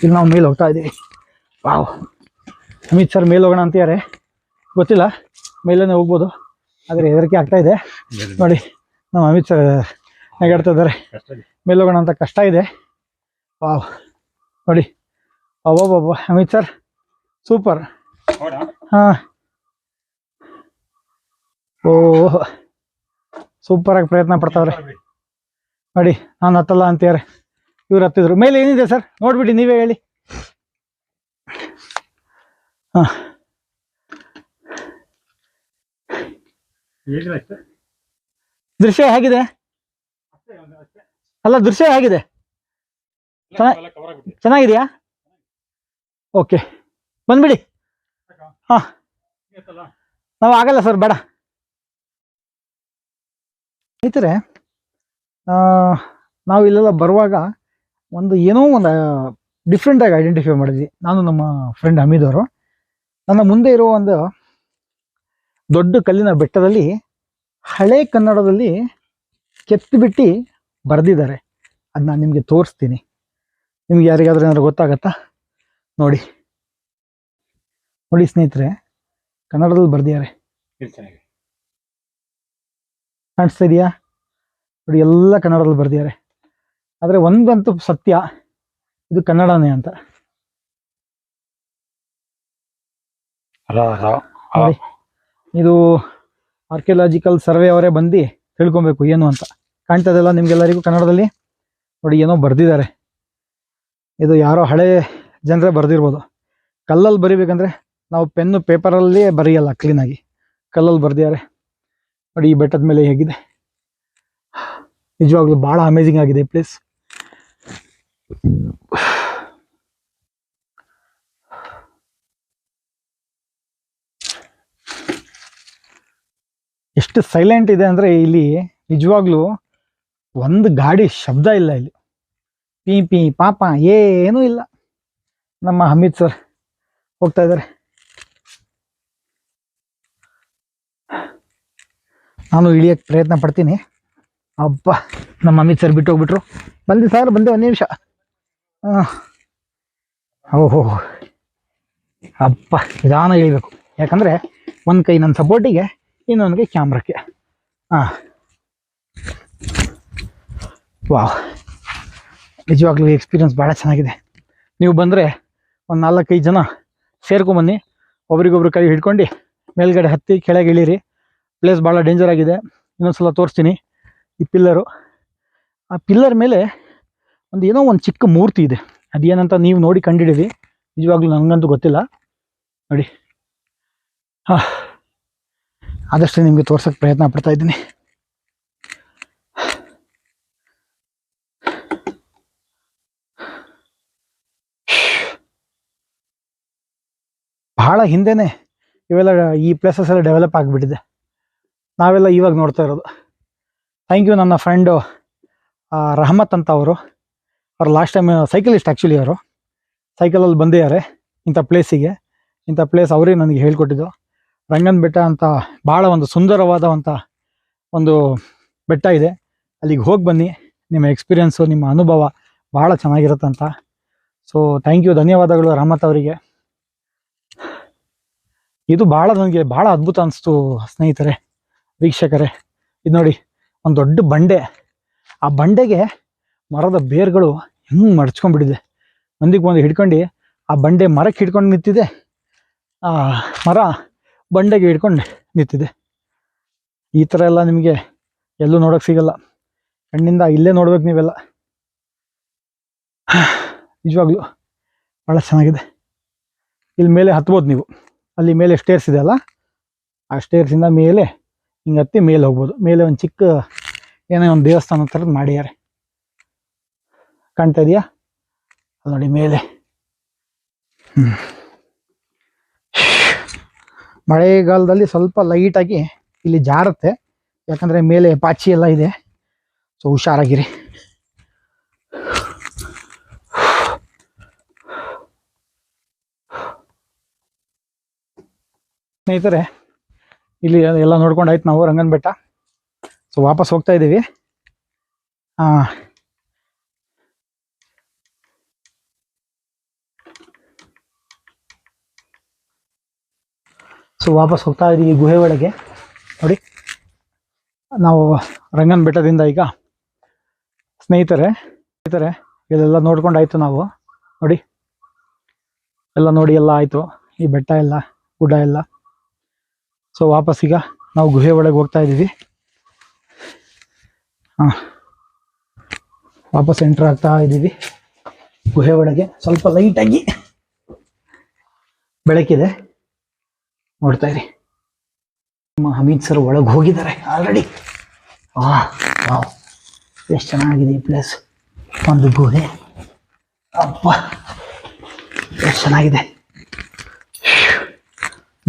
ಇಲ್ಲಿ ನಾವು ಮೇಲೆ ಹೋಗ್ತಾ ಇದ್ದೀವಿ. ವಾವ್, ಅಮಿತ್ ಸರ್ ಮೇಲೆ ಹೋಗೋಣ ಅಂತಿದ್ದಾರೆ, ಗೊತ್ತಿಲ್ಲ, ಮೇಲೇ ಹೋಗ್ಬೋದು, ಆದರೆ ಹೆದರಿಕೆ ಆಗ್ತಾಯಿದೆ. ನೋಡಿ ನಮ್ಮ ಅಮಿತ್ ಸರ್ ನೆಗಾಡ್ತಾ ಇದ್ದಾರೆ, ಮೇಲೆ ಹೋಗೋಣ ಅಂತ ಕಷ್ಟ ಇದೆ. ವಾವ್ ನೋಡಿ, ಅಬ್ಬಬ್ಬಬ್ಬ, ಅಮಿತ್ ಸರ್ ಸೂಪರ್. ಹಾಂ, ಓಹ್ ಸೂಪರಾಗಿ ಪ್ರಯತ್ನ ಪಡ್ತಾವ್ರೆ ನೋಡಿ. ನಾನು ಹತ್ತಲ್ಲ ಅಂತಾರೆ, ಇವ್ರು ಹತ್ತಿದ್ರು. ಮೇಲೆ ಏನಿದೆ ಸರ್ ನೋಡ್ಬಿಟ್ಟು ನೀವೇ ಹೇಳಿ. ಹಾಂ, ದೃಶ್ಯ ಹೇಗಿದೆ? ಅಲ್ಲ, ದೃಶ್ಯ ಹೇಗಿದೆ? ಚೆನ್ನಾಗಿದೆಯಾ? ಓಕೆ, ಬಂದ್ಬಿಡಿ. ಹಾಂ, ನಾವು ಆಗಲ್ಲ ಸರ್, ಬೇಡ. ಸ್ನೇಹಿತರೆ, ನಾವು ಇಲ್ಲೆಲ್ಲ ಬರುವಾಗ ಏನೋ ಒಂದು ಡಿಫ್ರೆಂಟಾಗಿ ಐಡೆಂಟಿಫೈ ಮಾಡಿದ್ವಿ. ನಾನು ನಮ್ಮ ಫ್ರೆಂಡ್ ಹಮೀದ್ ಅವರು. ನನ್ನ ಮುಂದೆ ಇರೋ ಒಂದು ದೊಡ್ಡ ಕಲ್ಲಿನ ಬೆಟ್ಟದಲ್ಲಿ ಹಳೆ ಕನ್ನಡದಲ್ಲಿ ಕೆತ್ತಿಬಿಟ್ಟು ಬರೆದಿದ್ದಾರೆ. ಅದು ನಾನು ನಿಮಗೆ ತೋರಿಸ್ತೀನಿ. ನಿಮ್ಗೆ ಯಾರಿಗಾದ್ರೂ ಏನಾದ್ರು ಗೊತ್ತಾಗತ್ತಾ? ನೋಡಿ ನೋಡಿ ಸ್ನೇಹಿತರೆ, ಕನ್ನಡದಲ್ಲಿ ಬರೆದಿದ್ದಾರೆ. ಕಾಣಿಸ್ತಾ ಇದೆಯಾ? ನೋಡಿ, ಎಲ್ಲ ಕನ್ನಡದಲ್ಲಿ ಬರೆದಿದ್ದಾರೆ. ಆದರೆ ಒಂದಂತೂ ಸತ್ಯ, ಇದು ಕನ್ನಡನೇ ಅಂತ. ನೋಡಿ, ಇದು ಆರ್ಕಿಯಾಲಜಿಕಲ್ ಸರ್ವೆ ಅವರೇ ಬಂದು ತಿಳ್ಕೊಬೇಕು ಏನು ಅಂತ. ಕಾಣ್ತದಲ್ಲ ನಿಮ್ಗೆಲ್ಲರಿಗೂ ಕನ್ನಡದಲ್ಲಿ? ನೋಡಿ, ಏನೋ ಬರೆದಿದ್ದಾರೆ. ಇದು ಯಾರೋ ಹಳೆ ಜನರೇ ಬರೆದಿರ್ಬೋದು. ಕಲ್ಲಲ್ಲಿ ಬರಿಬೇಕಂದ್ರೆ ನಾವು ಪೆನ್ನು ಪೇಪರಲ್ಲಿ ಬರೆಯಲ್ಲ, ಕ್ಲೀನಾಗಿ ಕಲ್ಲಲ್ಲಿ ಬರೆದಿದ್ದಾರೆ. ನೋಡಿ, ಈ ಬೆಟ್ಟದ ಮೇಲೆ ಹೇಗಿದೆ, ನಿಜವಾಗ್ಲೂ ಭಾಳ ಅಮೇಜಿಂಗ್ ಆಗಿದೆ ಈ ಪ್ಲೇಸ್. ಎಷ್ಟು ಸೈಲೆಂಟ್ ಇದೆ ಅಂದರೆ ಇಲ್ಲಿ ನಿಜವಾಗ್ಲೂ ಒಂದು ಗಾಡಿ ಶಬ್ದ ಇಲ್ಲ. ಇಲ್ಲಿ ಪೀ ಪೀ ಪಾಪ ಏನೂ ಇಲ್ಲ. ನಮ್ಮ ಹಮೀದ್ ಸರ್ ಹೋಗ್ತಾ ಇದ್ದಾರೆ. ನಾನು ಇಳಿಯೋಕ್ಕೆ ಪ್ರಯತ್ನ ಪಡ್ತೀನಿ. ಅಬ್ಬ, ನಮ್ಮ ಅಮಿತ್ ಸರ್ ಬಿಟ್ಟು ಹೋಗ್ಬಿಟ್ರು. ಬಂದೆ ಸರ್, ಬಂದೆ, ಒಂದು ನಿಮಿಷ. ಓಹೋ, ಅಪ್ಪ, ನಿಧಾನ ಇಳಿಬೇಕು. ಯಾಕಂದರೆ ಒಂದು ಕೈ ನನ್ನ ಸಪೋರ್ಟಿಗೆ, ಇನ್ನೊಂದು ಕೈ ಕ್ಯಾಮ್ರಕ್ಕೆ. ಹಾಂ, ವಾವ್, ನಿಜವಾಗ್ಲೂ ಎಕ್ಸ್ಪೀರಿಯನ್ಸ್ ಭಾಳ ಚೆನ್ನಾಗಿದೆ. ನೀವು ಬಂದರೆ ಒಂದು 4-5 ಜನ ಸೇರ್ಕೊಂಬನ್ನಿ, ಒಬ್ರಿಗೊಬ್ರು ಕೈ ಹಿಡ್ಕೊಂಡು ಮೇಲ್ಗಡೆ ಹತ್ತಿ ಕೆಳಗೆ ಇಳೀರಿ. ಪ್ಲೇಸ್ ಭಾಳ ಡೇಂಜರ್ ಆಗಿದೆ. ಇನ್ನೊಂದ್ಸಲ ತೋರಿಸ್ತೀನಿ. ಈ ಪಿಲ್ಲರು, ಆ ಪಿಲ್ಲರ್ ಮೇಲೆ ಏನೋ ಒಂದು ಚಿಕ್ಕ ಮೂರ್ತಿ ಇದೆ. ಅದೇನಂತ ನೀವು ನೋಡಿ ಕಂಡಿದ್ದೀವಿ. ನಿಜವಾಗ್ಲೂ ನನಗಂತೂ ಗೊತ್ತಿಲ್ಲ. ನೋಡಿ, ಹಾಂ, ಆದಷ್ಟು ನಿಮಗೆ ತೋರ್ಸೋಕ್ಕೆ ಪ್ರಯತ್ನ ಪಡ್ತಾ ಇದ್ದೀನಿ. ಭಾಳ ಹಿಂದೆನೇ ಇವೆಲ್ಲ ಈ ಪ್ಲೇಸಸ್ ಎಲ್ಲ ಡೆವಲಪ್ ಆಗಿಬಿಟ್ಟಿದೆ. ನಾವೆಲ್ಲ ಇವಾಗ ನೋಡ್ತಾ ಇರೋದು. ಥ್ಯಾಂಕ್ ಯು ನನ್ನ ಫ್ರೆಂಡು ರಹಮತ್ ಅಂತ ಅವರು ಲಾಸ್ಟ್ ಟೈಮ್ ಸೈಕಲಿಸ್ಟ್. ಆ್ಯಕ್ಚುಲಿ ಅವರು ಸೈಕಲಲ್ಲಿ ಬಂದಿದ್ದಾರೆ ಇಂಥ ಪ್ಲೇಸಿಗೆ. ಇಂಥ ಪ್ಲೇಸ್ ಅವರೇ ನನಗೆ ಹೇಳ್ಕೊಟ್ಟಿದ್ದು. ರಂಗನ ಬೆಟ್ಟ ಅಂತ ಭಾಳ ಒಂದು ಸುಂದರವಾದಂಥ ಒಂದು ಬೆಟ್ಟ ಇದೆ. ಅಲ್ಲಿಗೆ ಹೋಗಿ ಬನ್ನಿ, ನಿಮ್ಮ ಎಕ್ಸ್ಪೀರಿಯೆನ್ಸು, ನಿಮ್ಮ ಅನುಭವ ಭಾಳ ಚೆನ್ನಾಗಿರುತ್ತಂತ. ಸೊ ಥ್ಯಾಂಕ್ ಯು, ಧನ್ಯವಾದಗಳು ರಹಮತ್ ಅವರಿಗೆ. ಇದು ನನಗೆ ಭಾಳ ಅದ್ಭುತ ಅನಿಸ್ತು ಸ್ನೇಹಿತರೆ, ವೀಕ್ಷಕರೇ. ಇದು ನೋಡಿ, ಒಂದು ದೊಡ್ಡ ಬಂಡೆ. ಆ ಬಂಡೆಗೆ ಮರದ ಬೇರುಗಳು ಹೆಂಗೆ ಮಡ್ಚ್ಕೊಂಡ್ಬಿಟ್ಟಿದೆ. ಒಂದಿಗೆ ಹಿಡ್ಕೊಂಡು ಆ ಬಂಡೆ ಮರಕ್ಕೆ ಹಿಡ್ಕೊಂಡು ನಿಂತಿದೆ, ಆ ಮರ ಬಂಡೆಗೆ ಹಿಡ್ಕೊಂಡು ನಿಂತಿದೆ. ಈ ಥರ ಎಲ್ಲ ನಿಮಗೆ ಎಲ್ಲೂ ನೋಡೋಕ್ಕೆ ಸಿಗಲ್ಲ. ಕಣ್ಣಿಂದ ಇಲ್ಲೇ ನೋಡ್ಬೇಕು ನೀವೆಲ್ಲ. ನಿಜವಾಗ್ಲೂ ಭಾಳ ಚೆನ್ನಾಗಿದೆ. ಇಲ್ಲಿ ಮೇಲೆ ಹತ್ಬೋದು ನೀವು. ಅಲ್ಲಿ ಮೇಲೆ ಸ್ಟೇರ್ಸ್ ಇದೆ ಅಲ್ಲ, ಆ ಸ್ಟೇರ್ಸಿಂದ ಮೇಲೆ ಹಿಂಗೆ ಹತ್ತಿ ಮೇಲೆ ಹೋಗ್ಬೋದು. ಮೇಲೆ ಒಂದು ಚಿಕ್ಕ ಏನೋ ಒಂದು ದೇವಸ್ಥಾನ ಥರದ್ದು ಮಾಡಿದ್ದಾರೆ. ಕಾಣ್ತಾ ಇದೆಯಾ? ಅಲ್ಲಿ ನೋಡಿ ಮೇಲೆ. ಮಳೆಗಾಲದಲ್ಲಿ ಸ್ವಲ್ಪ ಲೈಟಾಗಿ ಇಲ್ಲಿ ಜಾರುತ್ತೆ, ಯಾಕಂದರೆ ಮೇಲೆ ಪಾಚಿ ಎಲ್ಲ ಇದೆ. ಸೊ ಹುಷಾರಾಗಿರಿ. ಸ್ನೇಹಿತರೆ, ಇಲ್ಲಿ ಎಲ್ಲ ನೋಡ್ಕೊಂಡು ಆಯ್ತು ನಾವು ರಂಗನ ಬೆಟ್ಟ. ಸೊ ವಾಪಸ್ ಹೋಗ್ತಾ ಇದ್ದೀವಿ. ಸೊ ವಾಪಸ್ ಹೋಗ್ತಾ ಇದ್ದೀವಿ ಗುಹೆ ಒಳಗೆ. ನೋಡಿ ನಾವು ರಂಗನ ಬೆಟ್ಟದಿಂದ ಈಗ ಸ್ನೇಹಿತರೆ ಇಲ್ಲೆಲ್ಲ ನೋಡ್ಕೊಂಡು ಆಯಿತು ನಾವು. ನೋಡಿ ಎಲ್ಲ ನೋಡಿ ಎಲ್ಲ ಆಯಿತು, ಈ ಬೆಟ್ಟ ಎಲ್ಲ ಗುಡ್ಡ ಎಲ್ಲ. ಸೊ ವಾಪಸ್ ಈಗ ನಾವು ಗುಹೆ ಒಳಗೆ ಹೋಗ್ತಾ ಇದ್ದೀವಿ. ವಾಪಸ್ ಎಂಟ್ರ್ ಆಗ್ತಾ ಇದ್ದೀವಿ ಗುಹೆ ಒಳಗೆ. ಸ್ವಲ್ಪ ಲೈಟಾಗಿ ಬೆಳಕಿದೆ, ನೋಡ್ತಾ ಇರಿ. ನಮ್ಮ ಹಮೀದ್ ಸರ್ ಒಳಗೆ ಹೋಗಿದ್ದಾರೆ ಆಲ್ರೆಡಿ. ಎಷ್ಟು ಚೆನ್ನಾಗಿದೆ ಈ ಪ್ಲೇಸ್. ಒಂದು ಗುಹೆ, ಅಪ್ಪ ಎಷ್ಟು ಚೆನ್ನಾಗಿದೆ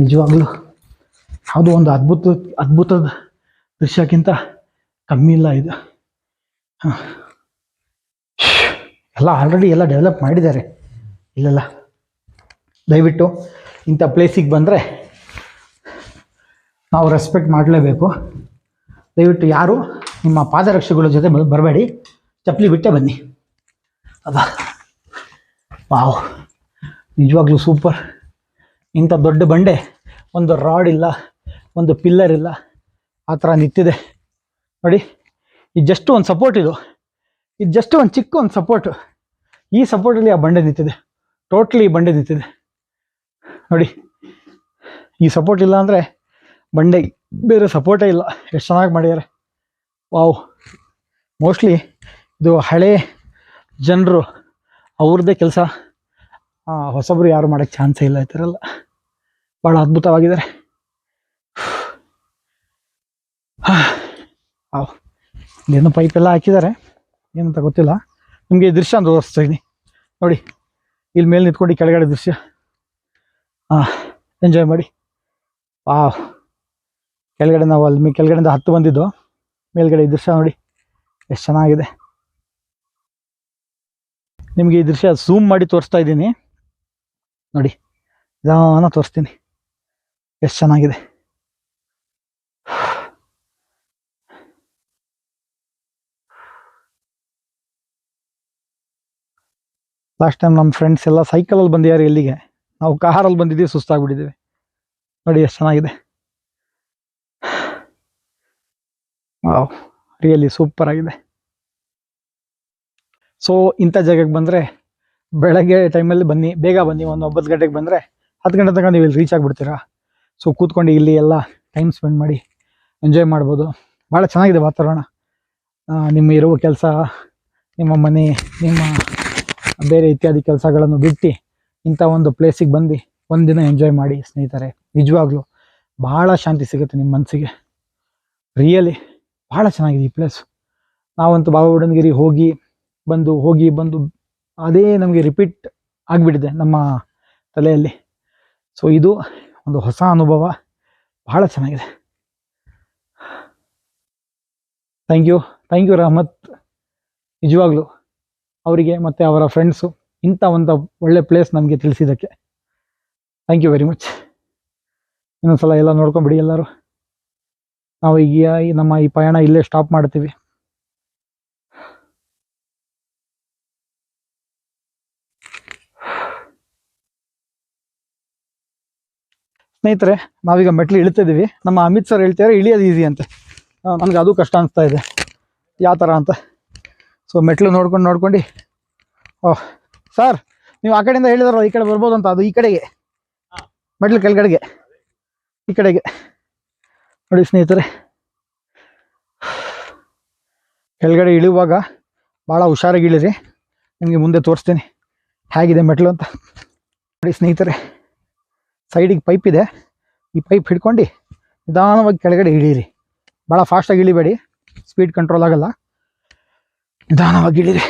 ನಿಜವಾಗ್ಲೂ. ಅದು ಒಂದು ಅದ್ಭುತದ ದೃಶ್ಯಕ್ಕಿಂತ ಕಮ್ಮಿ ಇಲ್ಲ ಇದು. ಎಲ್ಲ ಆಲ್ರೆಡಿ ಎಲ್ಲ ಡೆವಲಪ್ ಮಾಡಿದ್ದಾರೆ ಇಲ್ಲೆಲ್ಲ. ದಯವಿಟ್ಟು ಇಂಥ ಪ್ಲೇಸಿಗೆ ಬಂದರೆ ನಾವು ರೆಸ್ಪೆಕ್ಟ್ ಮಾಡಲೇಬೇಕು. ದಯವಿಟ್ಟು ಯಾರು ನಿಮ್ಮ ಪಾದರಕ್ಷೆಗಳ ಜೊತೆ ಬರಬೇಡಿ, ಚಪ್ಪಲಿ ಬಿಟ್ಟೇ ಬನ್ನಿ. ಅದ ವಾವ್, ನಿಜವಾಗ್ಲೂ ಸೂಪರ್. ಇಂಥ ದೊಡ್ಡ ಬಂಡೆ, ಒಂದು ರಾಡ್ ಇಲ್ಲ, ಒಂದು ಪಿಲ್ಲರ್ ಇಲ್ಲ, ಆ ಥರ ನಿಂತಿದೆ ನೋಡಿ. ಇದು ಜಸ್ಟ್ ಒಂದು ಸಪೋರ್ಟ್, ಇದು ಜಸ್ಟ್ ಒಂದು ಚಿಕ್ಕ ಒಂದು ಸಪೋರ್ಟು. ಈ ಸಪೋರ್ಟಲ್ಲಿ ಆ ಬಂಡೆ ನಿಂತಿದೆ, ಟೋಟ್ಲಿ ಈ ಬಂಡೆ ನಿಂತಿದೆ ನೋಡಿ. ಈ ಸಪೋರ್ಟ್ ಇಲ್ಲ ಅಂದರೆ ಬಂಡೆ ಬೇರೆ ಸಪೋರ್ಟೇ ಇಲ್ಲ. ಎಷ್ಟು ಚೆನ್ನಾಗಿ ಮಾಡಿದ್ದಾರೆ. ವಾವ್, ಮೋಸ್ಟ್ಲಿ ಇದು ಹಳೆ ಜನರು ಅವ್ರದ್ದೇ ಕೆಲಸ, ಹೊಸಬ್ರು ಯಾರು ಮಾಡೋಕ್ಕೆ ಚಾನ್ಸೇ ಇಲ್ಲ. ಈ ಥರ ಎಲ್ಲ ಭಾಳ ಅದ್ಭುತವಾಗಿದ್ದಾರೆ. ವಾವ್, ಇಲ್ಲೇನೋ ಪೈಪೆಲ್ಲ ಹಾಕಿದ್ದಾರೆ, ಏನಂತ ಗೊತ್ತಿಲ್ಲ. ನಿಮಗೆ ಈ ದೃಶ್ಯ ಅಂತ ತೋರಿಸ್ತೀನಿ ನೋಡಿ. ಇಲ್ಲಿ ಮೇಲೆ ನಿಂತ್ಕೊಂಡು ಕೆಳಗಡೆ ದೃಶ್ಯ ಎಂಜಾಯ್ ಮಾಡಿ. ವಾವ್, ಕೆಳಗಡೆ ನಾವು ಅಲ್ಲಿ ಕೆಳಗಡೆಯಿಂದ ಹತ್ತು ಬಂದಿದ್ದು, ಮೇಲ್ಗಡೆ ಈ ದೃಶ್ಯ ನೋಡಿ ಎಷ್ಟು ಚೆನ್ನಾಗಿದೆ. ನಿಮಗೆ ಈ ದೃಶ್ಯ ಝೂಮ್ ಮಾಡಿ ತೋರಿಸ್ತಾ ಇದ್ದೀನಿ ನೋಡಿ, ನಿಧಾನ ತೋರಿಸ್ತೀನಿ ಎಷ್ಟು ಚೆನ್ನಾಗಿದೆ. ಲಾಸ್ಟ್ ಟೈಮ್ ನಮ್ಮ ಫ್ರೆಂಡ್ಸ್ ಎಲ್ಲ ಸೈಕಲಲ್ಲಿ ಬಂದಿದ್ದಾರೆ ಇಲ್ಲಿಗೆ, ನಾವು ಕಾರಲ್ಲಿ ಬಂದಿದ್ದೀವಿ, ಸುಸ್ತಾಗ್ಬಿಟ್ಟಿದ್ದೀವಿ ನೋಡಿ ಎಷ್ಟು ಚೆನ್ನಾಗಿದೆ. ವಾವ್, ರಿಯಲಿ ಸೂಪರ್ ಆಗಿದೆ. ಸೊ ಇಂಥ ಜಾಗಕ್ಕೆ ಬಂದರೆ ಬೆಳಗ್ಗೆ ಟೈಮಲ್ಲಿ ಬನ್ನಿ, ಬೇಗ ಬನ್ನಿ. ಒಂದು 9 ಗಂಟೆಗೆ ಬಂದರೆ 10 ಗಂಟೆ ತನಕ ನೀವು ಇಲ್ಲಿ ರೀಚ್ ಆಗಿಬಿಡ್ತೀರಾ. ಸೊ ಕೂತ್ಕೊಂಡು ಇಲ್ಲಿ ಎಲ್ಲ ಟೈಮ್ ಸ್ಪೆಂಡ್ ಮಾಡಿ ಎಂಜಾಯ್ ಮಾಡ್ಬೋದು. ಭಾಳ ಚೆನ್ನಾಗಿದೆ ವಾತಾವರಣ. ನಿಮ್ಮ ಇರುವ ಕೆಲಸ, ನಿಮ್ಮ ಮನೆ, ನಿಮ್ಮ ಬೇರೆ ಇತ್ಯಾದಿ ಕೆಲಸಗಳನ್ನು ಬಿಟ್ಟು ಇಂಥ ಒಂದು ಪ್ಲೇಸಿಗೆ ಬಂದು ಒಂದಿನ ಎಂಜಾಯ್ ಮಾಡಿ ಸ್ನೇಹಿತರೆ. ನಿಜವಾಗ್ಲೂ ಭಾಳ ಶಾಂತಿ ಸಿಗುತ್ತೆ ನಿಮ್ಮ ಮನಸ್ಸಿಗೆ. ರಿಯಲಿ ಭಾಳ ಚೆನ್ನಾಗಿದೆ ಈ ಪ್ಲೇಸ್. ನಾವಂತೂ ಬಾಬಾಬುಡನ್ಗಿರಿ ಹೋಗಿ ಬಂದು ಅದೇ ನಮಗೆ ರಿಪೀಟ್ ಆಗಿಬಿಟ್ಟಿದೆ ನಮ್ಮ ತಲೆಯಲ್ಲಿ. ಸೊ ಇದು ಒಂದು ಹೊಸ ಅನುಭವ, ಭಾಳ ಚೆನ್ನಾಗಿದೆ. ಥ್ಯಾಂಕ್ ಯು ರಹಮತ್, ನಿಜವಾಗ್ಲೂ ಅವರಿಗೆ ಮತ್ತು ಅವರ ಫ್ರೆಂಡ್ಸು ಇಂಥ ಒಂದು ಒಳ್ಳೆ ಪ್ಲೇಸ್ ನಮಗೆ ತಿಳಿಸಿದ್ದಕ್ಕೆ ಥ್ಯಾಂಕ್ ಯು ವೆರಿ ಮಚ್. ಇನ್ನೊಂದ್ಸಲ ಎಲ್ಲ ನೋಡ್ಕೊಂಬಿಡಿ ಎಲ್ಲರೂ. ನಾವು ಈಗ ನಮ್ಮ ಈ ಪಯಣ ಇಲ್ಲೇ ಸ್ಟಾಪ್ ಮಾಡ್ತೀವಿ. ಸ್ನೇಹಿತರೆ, ನಾವೀಗ ಮೆಟ್ಲು ಇಳಿತಿದ್ದೀವಿ. ನಮ್ಮ ಅಮಿತ್ ಸರ್ ಹೇಳ್ತಾರೆ ಇಳಿಯೋದು ಈಸಿ ಅಂತೆ. ನನಗೆ ಅದು ಕಷ್ಟ ಅನಿಸ್ತಾ ಇದೆ, ಯಾವ ಥರ ಅಂತ. ಸೊ ಮೆಟ್ಲು ನೋಡ್ಕೊಂಡು ಓಹ್ ಸರ್, ನೀವು ಆ ಕಡೆಯಿಂದ ಹೇಳಿದಾರಲ್ಲ ಈ ಕಡೆ ಬರ್ಬೋದು ಅಂತ, ಅದು ಈ ಕಡೆಗೆ ಮೆಟ್ಲು ಕೆಳಗಡೆಗೆ, ಈ ಕಡೆಗೆ ನೋಡಿ ಸ್ನೇಹಿತರೆ. ಕೆಳಗಡೆ ಇಳಿಯುವಾಗ ಭಾಳ ಹುಷಾರಾಗಿ ಇಳಿರಿ, ನಿಮಗೆ ಮುಂದೆ ತೋರಿಸ್ತೀನಿ ಹೇಗಿದೆ ಮೆಟ್ಲು ಅಂತ. ನೋಡಿ ಸ್ನೇಹಿತರೆ, ಸೈಡಿಗೆ ಪೈಪ್ ಇದೆ, ಈ ಪೈಪ್ ಹಿಡ್ಕೊಂಡು ನಿಧಾನವಾಗಿ ಕೆಳಗಡೆ ಇಳೀರಿ. ಭಾಳ ಫಾಸ್ಟಾಗಿ ಇಳಿಬೇಡಿ, ಸ್ಪೀಡ್ ಕಂಟ್ರೋಲ್ ಆಗಲ್ಲ, ನಿಧಾನವಾಗಿ ಇಳೀರಿ.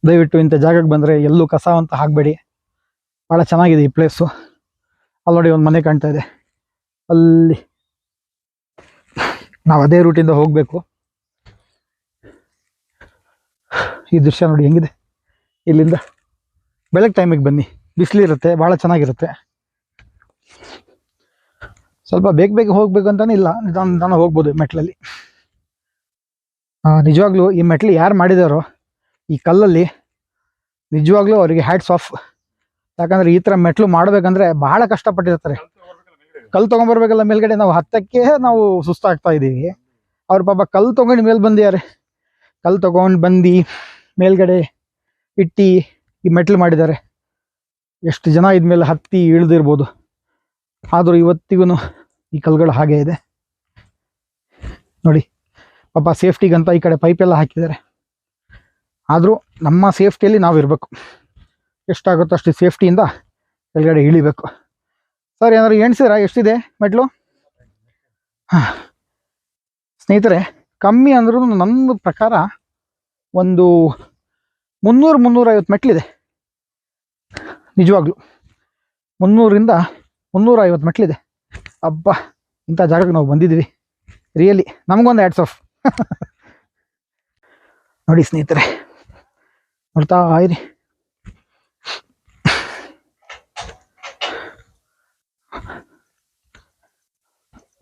ದಯವಿಟ್ಟು ಇಂಥ ಜಾಗಕ್ಕೆ ಬಂದರೆ ಎಲ್ಲೂ ಕಸ ಅಂತ ಹಾಕಬೇಡಿ. ಭಾಳ ಚೆನ್ನಾಗಿದೆ ಈ ಪ್ಲೇಸು. ಅಲ್ಲಿ ನೋಡಿ ಒಂದು ಮನೆ ಕಾಣ್ತಾ ಇದೆ, ಅಲ್ಲಿ ನಾವು ಅದೇ ರೂಟಿಂದ ಹೋಗಬೇಕು. ಈ ದೃಶ್ಯ ನೋಡಿ ಹೆಂಗಿದೆ ಇಲ್ಲಿಂದ. ಬೆಳಗ್ಗೆ ಟೈಮಿಗೆ ಬನ್ನಿ, ಬಿಸಿಲಿರುತ್ತೆ, ಭಾಳ ಚೆನ್ನಾಗಿರುತ್ತೆ. ಸ್ವಲ್ಪ ಬೇಗ ಹೋಗ್ಬೇಕು ಅಂತಾನೆ ಇಲ್ಲ, ನಿಧಾನ ಹೋಗ್ಬೋದು ಮೆಟ್ಲಲ್ಲಿ. ನಿಜವಾಗ್ಲೂ ಈ ಮೆಟ್ಲು ಯಾರು ಮಾಡಿದಾರೋ ಈ ಕಲ್ಲಲ್ಲಿ, ನಿಜವಾಗ್ಲೂ ಅವರಿಗೆ ಹ್ಯಾಟ್ಸ್ ಆಫ್. ಯಾಕಂದ್ರೆ ಈ ಥರ ಮೆಟ್ಲು ಮಾಡ್ಬೇಕಂದ್ರೆ ಬಹಳ ಕಷ್ಟಪಟ್ಟಿರ್ತಾರೆ. ಕಲ್ಲು ತೊಗೊಂಬರ್ಬೇಕಲ್ಲ ಮೇಲ್ಗಡೆ, ನಾವು ಹತ್ತಕ್ಕೆ ನಾವು ಸುಸ್ತಾಗ್ತಾ ಇದ್ದೀವಿ. ಅವ್ರ ಪಾಪ ಕಲ್ಲು ತೊಗೊಂಡು ಮೇಲೆ ಬಂದಿದ್ದಾರೆ. ಕಲ್ಲು ತೊಗೊಂಡು ಬಂದು ಮೇಲ್ಗಡೆ ಇಟ್ಟು ಈ ಮೆಟ್ಲು ಮಾಡಿದ್ದಾರೆ. ಎಷ್ಟು ಜನ ಇದ್ಮೇಲೆ ಹತ್ತಿ ಇಳಿದಿರ್ಬೋದು. ಆದರೂ ಇವತ್ತಿಗೂ ಈ ಕಲ್ಲುಗಳು ಹಾಗೆ ಇದೆ ನೋಡಿ. ಪಾಪ ಸೇಫ್ಟಿಗಂತ ಈ ಕಡೆ ಪೈಪೆಲ್ಲ ಹಾಕಿದ್ದಾರೆ. ಆದರೂ ನಮ್ಮ ಸೇಫ್ಟಿಯಲ್ಲಿ ನಾವು ಇರಬೇಕು. ಎಷ್ಟಾಗುತ್ತೋ ಅಷ್ಟು ಸೇಫ್ಟಿಯಿಂದ ಕೆಳಗಡೆ ಇಳಿಬೇಕು. ಸರ್ ಏನಾದ್ರು ಎಣ್ಸಿರಾ ಎಷ್ಟಿದೆ ಮೆಟ್ಲು? ಸ್ನೇಹಿತರೆ, ಕಮ್ಮಿ ಅಂದ್ರೂ ನನ್ನ ಪ್ರಕಾರ ಒಂದು 300-350 ಮೆಟ್ಲಿದೆ. ನಿಜವಾಗ್ಲೂ 300ರಿಂದ 350 ಮೆಟ್ಲಿದೆ. ಅಬ್ಬಾ, ಇಂಥ ಜಾಗಕ್ಕೆ ನಾವು ಬಂದಿದ್ದೀವಿ. ರಿಯಲಿ ನಮಗೊಂದು ಹ್ಯಾಟ್ಸ್ ಆಫ್. ನೋಡಿ ಸ್ನೇಹಿತರೆ, ನೋಡ್ತಾ ಇರಿ.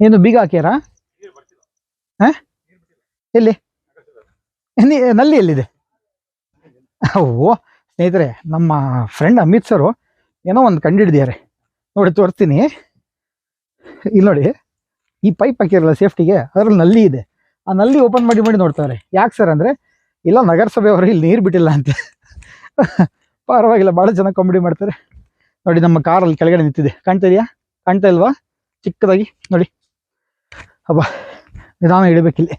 ಏನು ಬೀಗ ಹಾಕ್ಯಾರ? ಎಲ್ಲಿ ನಲ್ಲಿ ಎಲ್ಲಿದೆ? ಓ ಸ್ನೇಹಿತರೆ, ನಮ್ಮ ಫ್ರೆಂಡ್ ಅಮಿತ್ ಸರು ಏನೋ ಒಂದು ಕಂಡಿಡಿದಿದ್ದಾರೆ ನೋಡಿ, ತೋರಿಸ್ತೀನಿ. ಇಲ್ಲಿ ನೋಡಿ, ಈ ಪೈಪ್ ಹಾಕಿರಲ್ಲ ಸೇಫ್ಟಿಗೆ, ಅದರಲ್ಲಿ ನಲ್ಲಿ ಇದೆ. ಆ ನಲ್ಲಿ ಓಪನ್ ಮಾಡಿ ನೋಡ್ತಾರೆ. ಯಾಕೆ ಸರ್ ಅಂದರೆ, ಇಲ್ಲ ನಗರಸಭೆಯವರು ಇಲ್ಲಿ ನೀರು ಬಿಟ್ಟಿಲ್ಲ ಅಂತ. ಪರವಾಗಿಲ್ಲ, ಭಾಳ ಚೆನ್ನಾಗಿ ಕಾಮಿಡಿ ಮಾಡ್ತಾರೆ ನೋಡಿ. ನಮ್ಮ ಕಾರಲ್ಲಿ ಕೆಳಗಡೆ ನಿಂತಿದೆ, ಕಾಣ್ತಾ ಇದೆಯಾ? ಕಾಣ್ತಾ ಇಲ್ವಾ? ಚಿಕ್ಕದಾಗಿ ನೋಡಿ. ಹಬ್ಬ, ನಿಧಾನ ಇಡಬೇಕಿಲ್ಲಿ.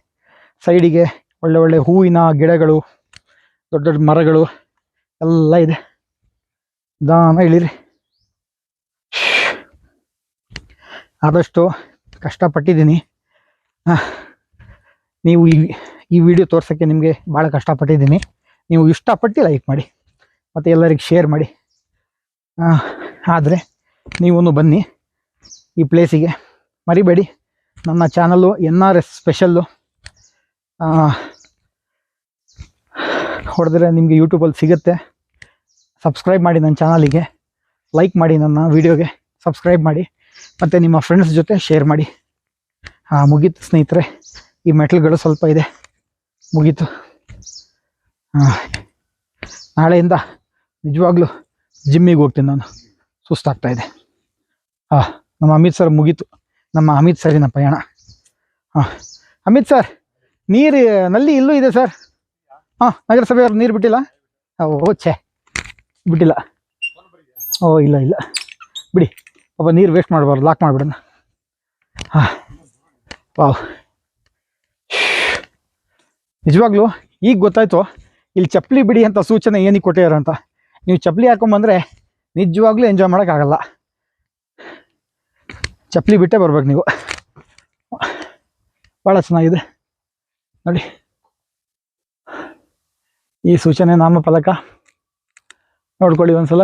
ಸೈಡಿಗೆ ಒಳ್ಳೆ ಹೂವಿನ ಗಿಡಗಳು, ದೊಡ್ಡ ಮರಗಳು ಎಲ್ಲ ಇದೆ. ನಿಧಾನ ಇಳಿರಿ. ಆದಷ್ಟು ಕಷ್ಟಪಟ್ಟಿದ್ದೀನಿ. ನೀವು ಈ ವಿಡಿಯೋ ತೋರ್ಸೋಕ್ಕೆ ನಿಮಗೆ ಭಾಳ ಕಷ್ಟಪಟ್ಟಿದ್ದೀನಿ. ನೀವು ಇಷ್ಟಪಟ್ಟು ಲೈಕ್ ಮಾಡಿ ಮತ್ತು ಎಲ್ಲರಿಗೆ ಶೇರ್ ಮಾಡಿ. ಆದರೆ ನೀವೂ ಬನ್ನಿ ಈ ಪ್ಲೇಸಿಗೆ, ಮರಿಬೇಡಿ. ನನ್ನ ಚಾನಲ್ಲು NRS ಸ್ಪೆಷಲ್ಲು ಹೊಡೆದ್ರೆ ನಿಮಗೆ ಯೂಟ್ಯೂಬಲ್ಲಿ ಸಿಗುತ್ತೆ. ಸಬ್ಸ್ಕ್ರೈಬ್ ಮಾಡಿ ನನ್ನ ಚಾನಲಿಗೆ, ಲೈಕ್ ಮಾಡಿ, ನನ್ನ ವಿಡಿಯೋಗೆ ಸಬ್ಸ್ಕ್ರೈಬ್ ಮಾಡಿ, ಮತ್ತು ನಿಮ್ಮ ಫ್ರೆಂಡ್ಸ್ ಜೊತೆ ಶೇರ್ ಮಾಡಿ. ಮುಗೀತು ಸ್ನೇಹಿತರೆ, ಈ ಮೆಟ್ಲುಗಳು ಸ್ವಲ್ಪ ಇದೆ, ಮುಗೀತು. ನಾಳೆಯಿಂದ ನಿಜವಾಗ್ಲೂ ಜಿಮ್ಮಿಗೆ ಹೋಗ್ತೀನಿ ನಾನು, ಸುಸ್ತಾಗ್ತಾ ಇದೆ. ನಮ್ಮ ಅಮಿತ್ ಸರ್ ಮುಗೀತು, ನಮ್ಮ ಅಮಿತ್ ಸರಿನ ಪಯಣ. ಅಮಿತ್ ಸರ್, ನೀರು ನಲ್ಲಿ ಇಲ್ಲೂ ಇದೆ ಸರ್. ನಗರಸಭೆಯವ್ರು ನೀರು ಬಿಟ್ಟಿಲ್ಲ? ಓ ಛೇ, ಬಿಟ್ಟಿಲ್ಲ. ಓ ಇಲ್ಲ ಬಿಡಿ, ಪಾಪ ನೀರು ವೇಸ್ಟ್ ಮಾಡಬಾರ್ದು, ಲಾಕ್ ಮಾಡಿಬಿಡೋಣ. ವಾವ್, ನಿಜವಾಗ್ಲೂ ಈಗ ಗೊತ್ತಾಯ್ತು ಇಲ್ಲಿ ಚಪ್ಪಲಿ ಬಿಡಿ ಅಂತ ಸೂಚನೆ ಏನಕ್ಕೆ ಕೊಟ್ಟಿದ್ದಾರೆ ಅಂತ. ನೀವು ಚಪ್ಪಲಿ ಹಾಕೊಂಬಂದರೆ ನಿಜವಾಗ್ಲೂ ಎಂಜಾಯ್ ಮಾಡೋಕ್ಕಾಗಲ್ಲ. ಚಪ್ಪಲಿ ಬಿಟ್ಟೇ ಬರ್ಬೇಕು ನೀವು. ಭಾಳ ಚೆನ್ನಾಗಿದೆ ನೋಡಿ. ಈ ಸೂಚನೆ ನಾಮಫಲಕ ನೋಡ್ಕೊಳ್ಳಿ ಒಂದ್ಸಲ.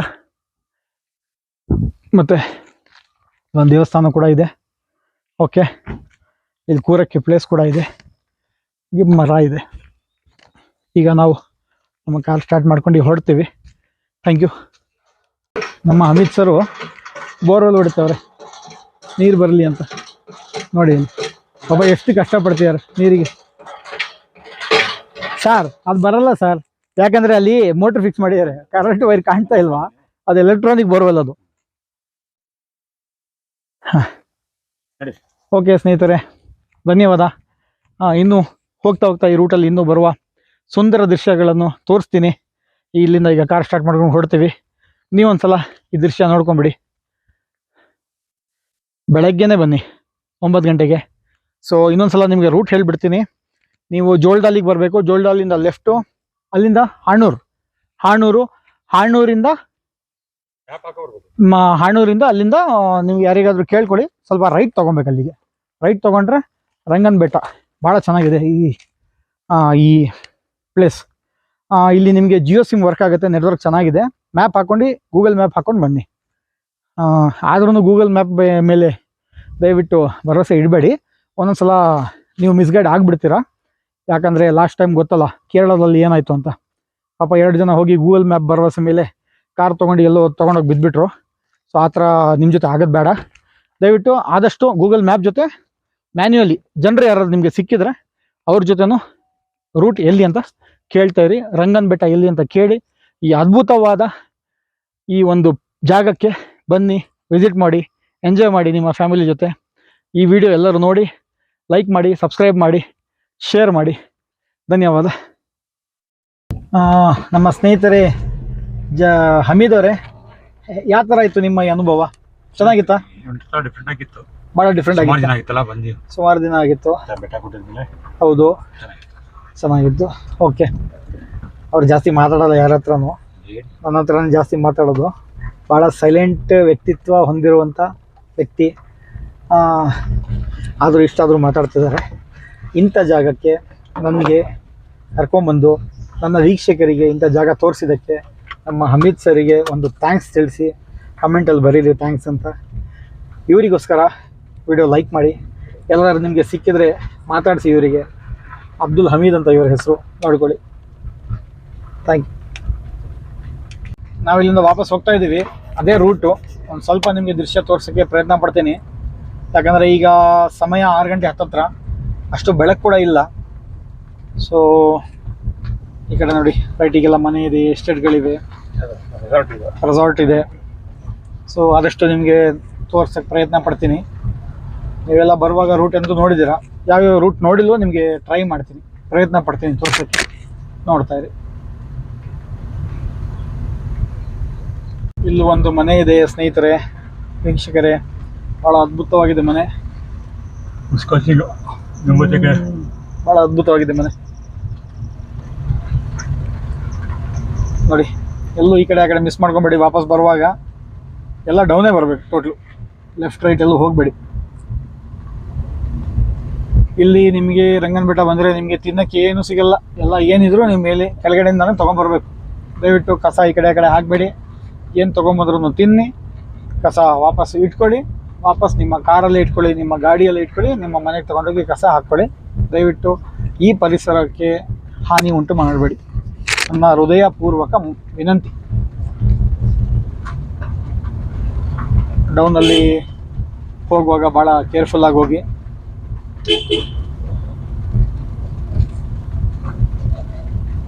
ಮತ್ತು ಒಂದು ದೇವಸ್ಥಾನ ಕೂಡ ಇದೆ. ಓಕೆ, ಇಲ್ಲಿ ಕೂರಕ್ಕೆ ಪ್ಲೇಸ್ ಕೂಡ ಇದೆ, ಮರ ಇದೆ. ಈಗ ನಾವು ನಮ್ಮ ಕಾರ್ ಸ್ಟಾರ್ಟ್ ಮಾಡ್ಕೊಂಡು ಹೊರಡ್ತೀವಿ. Thank you. ನಮ್ಮ ಅಮಿತ್ ಸರು ಬೋರ್ವೆಲ್ ಹೊಡಿತವ್ರೆ ನೀರು ಬರಲಿ ಅಂತ. ನೋಡಿ ಪಾಪ ಎಷ್ಟು ಕಷ್ಟಪಡ್ತಿದ್ದಾರೆ ನೀರಿಗೆ. ಸರ್ ಅದು ಬರಲ್ಲ ಸರ್, ಯಾಕಂದರೆ ಅಲ್ಲಿ ಮೋಟ್ರ್ ಫಿಕ್ಸ್ ಮಾಡಿದ್ದಾರೆ, ಕರೆಂಟ್ ವೈರ್ ಕಾಣ್ತಾ ಇಲ್ವಾ? ಅದು ಎಲೆಕ್ಟ್ರಾನಿಕ್ ಬೋರ್ವೆಲ್ ಅದು. ಓಕೆ ಸ್ನೇಹಿತರೆ, ಧನ್ಯವಾದ. ಇನ್ನೂ ಹೋಗ್ತಾ ಈ ರೂಟಲ್ಲಿ ಇನ್ನೂ ಬರುವ ಸುಂದರ ದೃಶ್ಯಗಳನ್ನು ತೋರಿಸ್ತೀನಿ. ಇಲ್ಲಿಂದ ಈಗ ಕಾರ್ ಸ್ಟಾರ್ಟ್ ಮಾಡ್ಕೊಂಡು ಹೊರಡ್ತೀವಿ. ನೀವೊಂದ್ಸಲ ಈ ದೃಶ್ಯ ನೋಡ್ಕೊಂಬಿಡಿ. ಬೆಳಗ್ಗೆನೇ ಬನ್ನಿ 9 ಗಂಟೆಗೆ. ಸೊ ಇನ್ನೊಂದ್ಸಲ ನಿಮಗೆ ರೂಟ್ ಹೇಳಿಬಿಡ್ತೀನಿ. ನೀವು ಜೋಳದಾಲಿಗೆ ಬರಬೇಕು. ಜೋಳದಾಲಿಂದ ಲೆಫ್ಟು, ಅಲ್ಲಿಂದ ಹಾಣೂರಿಂದ ಅಲ್ಲಿಂದ ನೀವು ಯಾರಿಗಾದ್ರೂ ಕೇಳ್ಕೊಳ್ಳಿ, ಸ್ವಲ್ಪ ರೈಟ್ ತೊಗೊಬೇಕು. ಅಲ್ಲಿಗೆ ರೈಟ್ ತೊಗೊಂಡ್ರೆ ರಂಗನ ಬೆಟ್ಟ ಭಾಳ ಚೆನ್ನಾಗಿದೆ ಈ ಪ್ಲೇಸ್. ಇಲ್ಲಿ ನಿಮಗೆ ಜಿಯೋ ಸಿಮ್ ವರ್ಕ್ ಆಗುತ್ತೆ, ನೆಟ್ವರ್ಕ್ ಚೆನ್ನಾಗಿದೆ. ಮ್ಯಾಪ್ ಹಾಕ್ಕೊಂಡು ಗೂಗಲ್ ಮ್ಯಾಪ್ ಹಾಕ್ಕೊಂಡು ಬನ್ನಿ. ಆದ್ರೂ ಗೂಗಲ್ ಮ್ಯಾಪ್ ಮೇಲೆ ದಯವಿಟ್ಟು ಭರವಸೆ ಇಡಬೇಡಿ. ಒಂದೊಂದು ಸಲ ನೀವು ಮಿಸ್ಗೈಡ್ ಆಗಿಬಿಡ್ತೀರಾ. ಯಾಕಂದರೆ ಲಾಸ್ಟ್ ಟೈಮ್ ಗೊತ್ತಲ್ಲ ಕೇರಳದಲ್ಲಿ ಏನಾಯಿತು ಅಂತ. ಪಾಪ 2 ಜನ ಹೋಗಿ ಗೂಗಲ್ ಮ್ಯಾಪ್ ಭರವಸೆ ಮೇಲೆ ಕಾರ್ ತೊಗೊಂಡು ಎಲ್ಲೋ ತೊಗೊಂಡೋಗಿ ಬಿದ್ದುಬಿಟ್ರು. ಸೊ ಆ ಥರ ನಿಮ್ಮ ಜೊತೆ ಆಗೋದು ಬೇಡ. ದಯವಿಟ್ಟು ಆದಷ್ಟು ಗೂಗಲ್ ಮ್ಯಾಪ್ ಜೊತೆ ಮ್ಯಾನ್ಯುಯಲಿ ಜನರು ಯಾರಾದ್ರು ನಿಮಗೆ ಸಿಕ್ಕಿದ್ರೆ ಅವ್ರ ಜೊತೆನೂ ರೂಟ್ ಎಲ್ಲಿ ಅಂತ ಕೇಳ್ತಾ ಇರಿ. ರಂಗನ ಬೆಟ್ಟ ಎಲ್ಲಿ ಅಂತ ಕೇಳಿ ಈ ಅದ್ಭುತವಾದ ಈ ಒಂದು ಜಾಗಕ್ಕೆ ಬನ್ನಿ, ವಿಸಿಟ್ ಮಾಡಿ, ಎಂಜಾಯ್ ಮಾಡಿ ನಿಮ್ಮ ಫ್ಯಾಮಿಲಿ ಜೊತೆ. ಈ ವಿಡಿಯೋ ಎಲ್ಲರೂ ನೋಡಿ, ಲೈಕ್ ಮಾಡಿ, ಸಬ್ಸ್ಕ್ರೈಬ್ ಮಾಡಿ, ಶೇರ್ ಮಾಡಿ. ಧನ್ಯವಾದ. ನಮ್ಮ ಸ್ನೇಹಿತರೆ ಹಮೀದ್ ಅವರೇ, ಯಾವ ಥರ ಇತ್ತು ನಿಮ್ಮ ಈ ಅನುಭವ? ಚೆನ್ನಾಗಿತ್ತಾ? ಡಿಫ್ರೆಂಟ್ ಆಗಿತ್ತು, ಭಾಳ ಡಿಫ್ರೆಂಟ್ ಆಗಿತ್ತು. ಸುಮಾರು ದಿನ ಆಗಿತ್ತು. ಹೌದು, ಚೆನ್ನಾಗಿತ್ತು. ಓಕೆ, ಅವ್ರು ಜಾಸ್ತಿ ಮಾತಾಡೋಲ್ಲ ಯಾರ ಹತ್ರನೂ, ನನ್ನ ಹತ್ರನೇ ಜಾಸ್ತಿ ಮಾತಾಡೋದು. ಭಾಳ ಸೈಲೆಂಟ್ ವ್ಯಕ್ತಿತ್ವ ಹೊಂದಿರುವಂಥ ವ್ಯಕ್ತಿ, ಆದರೂ ಇಷ್ಟಾದರೂ ಮಾತಾಡ್ತಿದ್ದಾರೆ. ಇಂಥ ಜಾಗಕ್ಕೆ ನನಗೆ ಕರ್ಕೊಂಬಂದು ನನ್ನ ವೀಕ್ಷಕರಿಗೆ ಇಂಥ ಜಾಗ ತೋರಿಸಿದ್ದಕ್ಕೆ ನಮ್ಮ ಹಮೀದ್ ಸರಿಗೆ ಒಂದು ಥ್ಯಾಂಕ್ಸ್ ತಿಳಿಸಿ ಕಮೆಂಟಲ್ಲಿ ಬರೀರಿ ಥ್ಯಾಂಕ್ಸ್ ಅಂತ. ಇವರಿಗೋಸ್ಕರ ವಿಡಿಯೋ ಲೈಕ್ ಮಾಡಿ, ಎಲ್ಲರೂ ನಿಮಗೆ ಸಿಕ್ಕಿದ್ರೆ ಮಾತಾಡಿಸಿ. ಇವರಿಗೆ ಅಬ್ದುಲ್ ಹಮೀದ್ ಅಂತ ಇವ್ರ ಹೆಸರು, ನೋಡ್ಕೊಳ್ಳಿ. Thank you. ನಾವಿಲ್ಲಿಂದ ವಾಪಸ್ ಹೋಗ್ತಾ ಇದ್ದೀವಿ, ಅದೇ ರೂಟು. ಒಂದು ಸ್ವಲ್ಪ ನಿಮಗೆ ದೃಶ್ಯ ತೋರಿಸೋಕ್ಕೆ ಪ್ರಯತ್ನ ಪಡ್ತೀನಿ, ಯಾಕಂದರೆ ಈಗ ಸಮಯ 6 ಗಂಟೆ ಹತ್ತತ್ರ, ಅಷ್ಟು ಬೆಳಕು ಕೂಡ ಇಲ್ಲ. ಸೊ ಈ ಕಡೆ ನೋಡಿ, ರೈಟಿಗೆಲ್ಲ ಮನೆ ಇದೆ, ಎಸ್ಟೇಟ್ಗಳಿವೆ, ರೆಸಾರ್ಟ್ ಇದೆ. ಸೊ ಆದಷ್ಟು ನಿಮಗೆ ತೋರ್ಸೋಕ್ಕೆ ಪ್ರಯತ್ನ ಪಡ್ತೀನಿ. ನೀವೆಲ್ಲ ಬರುವಾಗ ರೂಟ್ ಅಂತೂ ನೋಡಿದ್ದೀರಾ, ಯಾವ್ಯಾವ ರೂಟ್ ನೋಡಿಲ್ವೋ ನಿಮಗೆ ಟ್ರೈ ಮಾಡ್ತೀನಿ, ಪ್ರಯತ್ನ ಪಡ್ತೀನಿ ತೋರ್ಸೋಕ್ಕೆ. ನೋಡ್ತಾ ಇರಿ. ಇಲ್ಲಿ ಒಂದು ಮನೆ ಇದೆ ಸ್ನೇಹಿತರೆ, ವೀಕ್ಷಕರೇ, ಭಾಳ ಅದ್ಭುತವಾಗಿದೆ ಮನೆ. ಭಾಳ ಅದ್ಭುತವಾಗಿದೆ ಮನೆ ನೋಡಿ. ಎಲ್ಲೂ ಈ ಕಡೆ ಆ ಕಡೆ ಮಿಸ್ ಮಾಡ್ಕೊಂಬೇಡಿ. ವಾಪಸ್ ಬರುವಾಗ ಎಲ್ಲ ಡೌನೇ ಬರಬೇಕು, ಟೋಟ್ಲು ಲೆಫ್ಟ್ ರೈಟ್ ಎಲ್ಲೂ ಹೋಗಬೇಡಿ. ಇಲ್ಲಿ ನಿಮಗೆ ರಂಗನ ಬೆಟ್ಟ ಬಂದರೆ ನಿಮಗೆ ತಿನ್ನೋಕ್ಕೆ ಏನೂ ಸಿಗಲ್ಲ. ಎಲ್ಲ ಏನಿದ್ರು ನಿಮ್ಮ ಮೇಲೆ ಕೆಳಗಡೆಯಿಂದಾನೇ ತೊಗೊಂಬರ್ಬೇಕು. ದಯವಿಟ್ಟು ಕಸ ಈ ಕಡೆ ಆ ಕಡೆ ಹಾಕಬೇಡಿ. ಏನು ತೊಗೊಂಬಂದ್ರೂ ತಿನ್ನಿ, ಕಸ ವಾಪಸ್ ಇಟ್ಕೊಳ್ಳಿ, ವಾಪಸ್ ನಿಮ್ಮ ಕಾರಲ್ಲಿ ಇಟ್ಕೊಳ್ಳಿ, ನಿಮ್ಮ ಗಾಡಿಯಲ್ಲಿ ಇಟ್ಕೊಳ್ಳಿ, ನಿಮ್ಮ ಮನೆಗೆ ತೊಗೊಂಡೋಗಿ ಕಸ ಹಾಕ್ಕೊಳ್ಳಿ. ದಯವಿಟ್ಟು ಈ ಪರಿಸರಕ್ಕೆ ಹಾನಿ ಉಂಟು ಮಾಡಬೇಡಿ, ನನ್ನ ಹೃದಯಪೂರ್ವಕ ವಿನಂತಿ. ಡೌನಲ್ಲಿ ಹೋಗುವಾಗ ಭಾಳ ಕೇರ್ಫುಲ್ಲಾಗಿ ಹೋಗಿ.